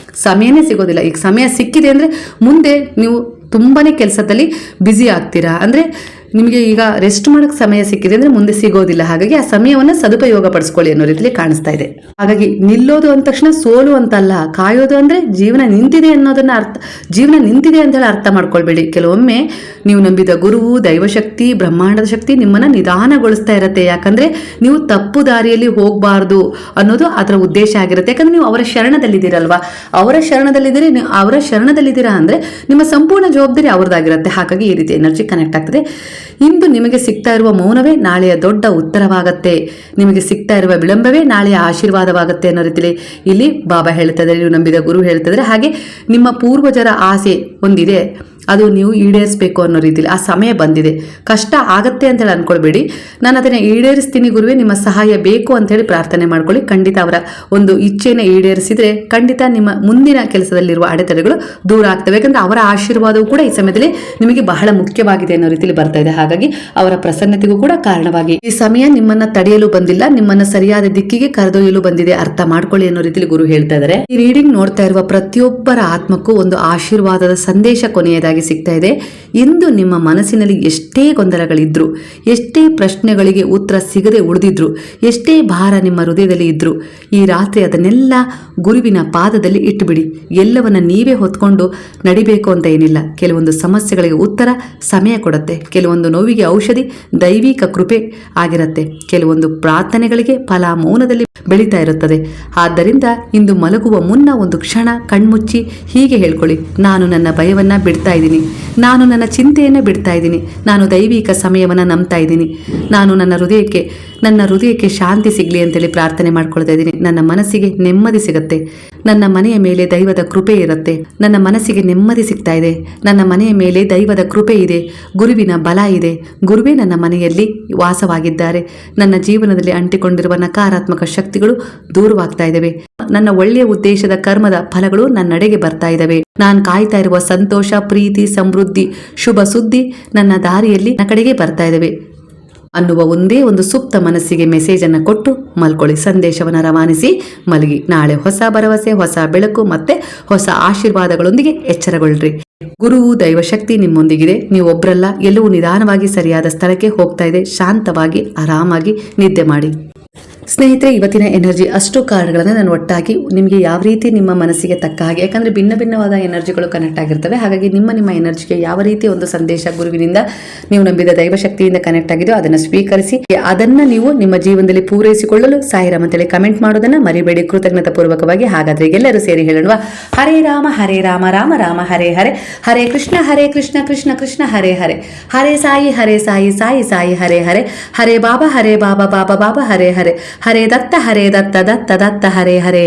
ಸಮಯನೇ ಸಿಗೋದಿಲ್ಲ. ಈಗ ಸಮಯ ಸಿಕ್ಕಿದೆ ಅಂದ್ರೆ ಮುಂದೆ ನೀವು ತುಂಬಾನೇ ಕೆಲಸದಲ್ಲಿ ಬ್ಯುಸಿ ಆಗ್ತೀರಾ. ಅಂದ್ರೆ ನಿಮಗೆ ಈಗ ರೆಸ್ಟ್ ಮಾಡೋಕ್ಕೆ ಸಮಯ ಸಿಕ್ಕಿದೆ ಅಂದ್ರೆ ಮುಂದೆ ಸಿಗೋದಿಲ್ಲ. ಹಾಗಾಗಿ ಆ ಸಮಯವನ್ನು ಸದುಪಯೋಗ ಪಡಿಸ್ಕೊಳ್ಳಿ ಅನ್ನೋ ರೀತಿಯಲ್ಲಿ ಕಾಣಿಸ್ತಾ ಇದೆ. ಹಾಗಾಗಿ ನಿಲ್ಲೋದು ಅಂದ ತಕ್ಷಣ ಸೋಲು ಅಂತಲ್ಲ, ಕಾಯೋದು ಅಂದ್ರೆ ಜೀವನ ನಿಂತಿದೆ ಅನ್ನೋದನ್ನ ಜೀವನ ನಿಂತಿದೆ ಅಂತ ಹೇಳಿ ಅರ್ಥ ಮಾಡ್ಕೊಳ್ಬೇಡಿ. ಕೆಲವೊಮ್ಮೆ ನೀವು ನಂಬಿದ ಗುರುವು, ದೈವಶಕ್ತಿ, ಬ್ರಹ್ಮಾಂಡದ ಶಕ್ತಿ ನಿಮ್ಮನ್ನ ನಿಧಾನಗೊಳಿಸ್ತಾ ಇರುತ್ತೆ. ಯಾಕಂದ್ರೆ ನೀವು ತಪ್ಪು ದಾರಿಯಲ್ಲಿ ಹೋಗಬಾರ್ದು ಅನ್ನೋದು ಅದರ ಉದ್ದೇಶ ಆಗಿರುತ್ತೆ. ಯಾಕಂದ್ರೆ ನೀವು ಅವರ ಶರಣದಲ್ಲಿದ್ದೀರಲ್ವಾ, ಅವರ ಶರಣದಲ್ಲಿದ್ದೀರಾ ಅಂದ್ರೆ ನಿಮ್ಮ ಸಂಪೂರ್ಣ ಜವಾಬ್ದಾರಿ ಅವ್ರದ್ದಾಗಿರುತ್ತೆ. ಹಾಗಾಗಿ ಈ ರೀತಿ ಎನರ್ಜಿ ಕನೆಕ್ಟ್ ಆಗ್ತದೆ. ಇಂದು ನಿಮಗೆ ಸಿಗ್ತಾ ಇರುವ ಮೌನವೇ ನಾಳೆಯ ದೊಡ್ಡ ಉತ್ತರವಾಗತ್ತೆ, ನಿಮಗೆ ಸಿಗ್ತಾ ಇರುವ ವಿಳಂಬವೇ ನಾಳೆಯ ಆಶೀರ್ವಾದವಾಗುತ್ತೆ ಅನ್ನೋ ರೀತಿಯಲ್ಲಿ ಇಲ್ಲಿ ಬಾಬಾ ಹೇಳ್ತಿದ್ದಾರೆ, ನೀವು ನಂಬಿದ ಗುರು ಹೇಳ್ತಿದ್ದಾರೆ. ಹಾಗೆ ನಿಮ್ಮ ಪೂರ್ವಜರ ಆಸೆ ಒಂದಿದೆ, ಅದು ನೀವು ಈಡೇರಿಸಬೇಕು ಅನ್ನೋ ರೀತಿಯಲ್ಲಿ ಆ ಸಮಯ ಬಂದಿದೆ. ಕಷ್ಟ ಆಗತ್ತೆ ಅಂತ ಹೇಳಿ ಅನ್ಕೊಳ್ಬೇಡಿ, ನಾನು ಅದನ್ನ ಈಡೇರಿಸ್ತೀನಿ ಗುರುವೇ, ನಿಮ್ಮ ಸಹಾಯ ಬೇಕು ಅಂತ ಹೇಳಿ ಪ್ರಾರ್ಥನೆ ಮಾಡ್ಕೊಳ್ಳಿ. ಖಂಡಿತ ಅವರ ಒಂದು ಇಚ್ಛೆಯನ್ನು ಈಡೇರಿಸಿದ್ರೆ ಖಂಡಿತ ನಿಮ್ಮ ಮುಂದಿನ ಕೆಲಸದಲ್ಲಿರುವ ಅಡೆತಡೆಗಳು ದೂರ ಆಗ್ತವೆ. ಯಾಕಂದ್ರೆ ಅವರ ಆಶೀರ್ವಾದವು ಕೂಡ ಈ ಸಮಯದಲ್ಲಿ ನಿಮಗೆ ಬಹಳ ಮುಖ್ಯವಾಗಿದೆ ಅನ್ನೋ ರೀತಿಯಲ್ಲಿ ಬರ್ತಾ ಇದೆ. ಹಾಗಾಗಿ ಅವರ ಪ್ರಸನ್ನತೆಗೂ ಕೂಡ ಕಾರಣವಾಗಿ ಈ ಸಮಯ ನಿಮ್ಮನ್ನ ತಡೆಯಲು ಬಂದಿಲ್ಲ, ನಿಮ್ಮನ್ನ ಸರಿಯಾದ ದಿಕ್ಕಿಗೆ ಕರೆದೊಯ್ಯಲು ಬಂದಿದೆ, ಅರ್ಥ ಮಾಡ್ಕೊಳ್ಳಿ ಅನ್ನೋ ರೀತಿಯಲ್ಲಿ ಗುರು ಹೇಳ್ತಾ ಇದ್ದಾರೆ. ಈ ರೀಡಿಂಗ್ ನೋಡ್ತಾ ಇರುವ ಪ್ರತಿಯೊಬ್ಬರ ಆತ್ಮಕ್ಕೂ ಒಂದು ಆಶೀರ್ವಾದದ ಸಂದೇಶ ಕೊನೆಯದಾಗಿ ಸಿಗ್ತಾ ಇದೆ. ಇಂದು ನಿಮ್ಮ ಮನಸ್ಸಿನಲ್ಲಿ ಎಷ್ಟೇ ಗೊಂದಲಗಳಿದ್ರು, ಎಷ್ಟೇ ಪ್ರಶ್ನೆಗಳಿಗೆ ಉತ್ತರ ಸಿಗದೆ ಉಳಿದಿದ್ರು, ಎಷ್ಟೇ ಭಾರ ನಿಮ್ಮ ಹೃದಯದಲ್ಲಿ ಇದ್ರು, ಈ ರಾತ್ರಿ ಅದನ್ನೆಲ್ಲ ಗುರುವಿನ ಪಾದದಲ್ಲಿ ಇಟ್ಟುಬಿಡಿ. ಎಲ್ಲವನ್ನ ನೀವೇ ಹೊತ್ಕೊಂಡು ನಡಿಬೇಕು ಅಂತ ಏನಿಲ್ಲ. ಕೆಲವೊಂದು ಸಮಸ್ಯೆಗಳಿಗೆ ಉತ್ತರ ಸಮಯ ಕೊಡುತ್ತೆ, ಕೆಲವೊಂದು ನೋವಿಗೆ ಔಷಧಿ ದೈವಿಕ ಕೃಪೆ ಆಗಿರುತ್ತೆ, ಕೆಲವೊಂದು ಪ್ರಾರ್ಥನೆಗಳಿಗೆ ಫಲ ಮೌನದಲ್ಲಿ ಬೆಳೀತಾ ಇರುತ್ತದೆ. ಆದ್ದರಿಂದ ಇಂದು ಮಲಗುವ ಮುನ್ನ ಒಂದು ಕ್ಷಣ ಕಣ್ಮುಚ್ಚಿ ಹೀಗೆ ಹೇಳ್ಕೊಳ್ಳಿ, ನಾನು ನನ್ನ ಭಯವನ್ನ ಬಿಡ್ತಾ ಇದ್ದೀನಿ, ನಾನು ನನ್ನ ಚಿಂತೆಯನ್ನು ಬಿಡ್ತಾ ಇದ್ದೀನಿ, ನಾನು ದೈವಿಕ ಸಮಯವನ್ನು ನಂಬ್ತಾ ಇದ್ದೀನಿ, ನಾನು ನನ್ನ ಹೃದಯಕ್ಕೆ ಶಾಂತಿ ಸಿಗಲಿ ಅಂತೇಳಿ ಪ್ರಾರ್ಥನೆ ಮಾಡ್ಕೊಳ್ತಾ ಇದ್ದೀನಿ. ನನ್ನ ಮನಸ್ಸಿಗೆ ನೆಮ್ಮದಿ ಸಿಗುತ್ತೆ, ನನ್ನ ಮನೆಯ ಮೇಲೆ ದೈವದ ಕೃಪೆ ಇರುತ್ತೆ, ನನ್ನ ಮನಸ್ಸಿಗೆ ನೆಮ್ಮದಿ ಸಿಗ್ತಾ ಇದೆ, ನನ್ನ ಮನೆಯ ಮೇಲೆ ದೈವದ ಕೃಪೆ ಇದೆ, ಗುರುವಿನ ಬಲ ಇದೆ, ಗುರುವೇ ನನ್ನ ಮನೆಯಲ್ಲಿ ವಾಸವಾಗಿದ್ದಾರೆ, ನನ್ನ ಜೀವನದಲ್ಲಿ ಅಂಟಿಕೊಂಡಿರುವ ನಕಾರಾತ್ಮಕ ಶಕ್ತಿಗಳು ದೂರವಾಗ್ತಾ ಇದ್ದಾವೆ, ನನ್ನ ಒಳ್ಳೆಯ ಉದ್ದೇಶದ ಕರ್ಮದ ಫಲಗಳು ನನ್ನೆಡೆಗೆ ಬರ್ತಾ ಇದ್ದಾವೆ, ನಾನು ಕಾಯ್ತಾ ಇರುವ ಸಂತೋಷ, ಪ್ರೀತಿ, ಸಮೃದ್ಧಿ, ಶುಭ ಸುದ್ದಿ ನನ್ನ ದಾರಿಯಲ್ಲಿ ನನ್ನ ಕಡೆಗೆ ಬರ್ತಾ ಇದ್ದಾವೆ ಅನ್ನುವ ಒಂದೇ ಒಂದು ಸುಪ್ತ ಮನಸ್ಸಿಗೆ ಮೆಸೇಜ್ ಅನ್ನು ಕೊಟ್ಟು ಮಲ್ಕೊಳ್ಳಿ. ಸಂದೇಶವನ್ನು ರವಾನಿಸಿ ಮಲಗಿ. ನಾಳೆ ಹೊಸ ಭರವಸೆ, ಹೊಸ ಬೆಳಕು ಮತ್ತೆ ಹೊಸ ಆಶೀರ್ವಾದಗಳೊಂದಿಗೆ ಎಚ್ಚರಗೊಳ್ಳ್ರಿ. ಗುರುವು ದೈವಶಕ್ತಿ ನಿಮ್ಮೊಂದಿಗಿದೆ, ನೀವು ಒಬ್ಬರಲ್ಲ, ಎಲ್ಲವೂ ನಿಧಾನವಾಗಿ ಸರಿಯಾದ ಸ್ಥಳಕ್ಕೆ ಹೋಗ್ತಾ ಇದೆ. ಶಾಂತವಾಗಿ ಆರಾಮಾಗಿ ನಿದ್ದೆ ಮಾಡಿ. ಸ್ನೇಹಿತರೆ, ಇವತ್ತಿನ ಎನರ್ಜಿ ಅಷ್ಟು ಕಾರ್ಡ್ಗಳನ್ನು ನಾನು ಒಟ್ಟಾಗಿ ನಿಮಗೆ ಯಾವ ರೀತಿ ನಿಮ್ಮ ಮನಸ್ಸಿಗೆ ತಕ್ಕ ಹಾಗೆ, ಯಾಕಂದರೆ ಭಿನ್ನ ಭಿನ್ನವಾದ ಎನರ್ಜಿಗಳು ಕನೆಕ್ಟ್ ಆಗಿರ್ತವೆ. ಹಾಗಾಗಿ ನಿಮ್ಮ ಎನರ್ಜಿಗೆ ಯಾವ ರೀತಿ ಒಂದು ಸಂದೇಶ ಗುರುವಿನಿಂದ ನೀವು ನಂಬಿದ ದೈವಶಕ್ತಿಯಿಂದ ಕನೆಕ್ಟ್ ಆಗಿದೆಯೋ ಅದನ್ನು ಸ್ವೀಕರಿಸಿ ಅದನ್ನು ನೀವು ನಿಮ್ಮ ಜೀವನದಲ್ಲಿ ಪೂರೈಸಿಕೊಳ್ಳಲು ಸಾಯಿರಾಮ್ ಅಂತೇಳಿ ಕಮೆಂಟ್ ಮಾಡೋದನ್ನು ಮರಿಬೇಡಿ ಕೃತಜ್ಞತಾ ಪೂರ್ವಕವಾಗಿ. ಹಾಗಾದರೆ ಎಲ್ಲರೂ ಸೇರಿ ಹೇಳೋಣ, ಹರೇ ರಾಮ ರಾಮ ರಾಮ ಹರೇ ಹರೇ, ಹರೇ ಕೃಷ್ಣ ಕೃಷ್ಣ ಕೃಷ್ಣ ಹರೇ ಹರೇ, ಹರೇ ಸಾಯಿ ಸಾಯಿ ಸಾಯಿ ಹರೇ ಹರೇ, ಹರೇ ಬಾಬಾ ಬಾಬಾ ಬಾಬಾ ಹರೇ ಹರೇ, ಹರೇ ದತ್ತ ದತ್ತ ಹರೇ ಹರೇ.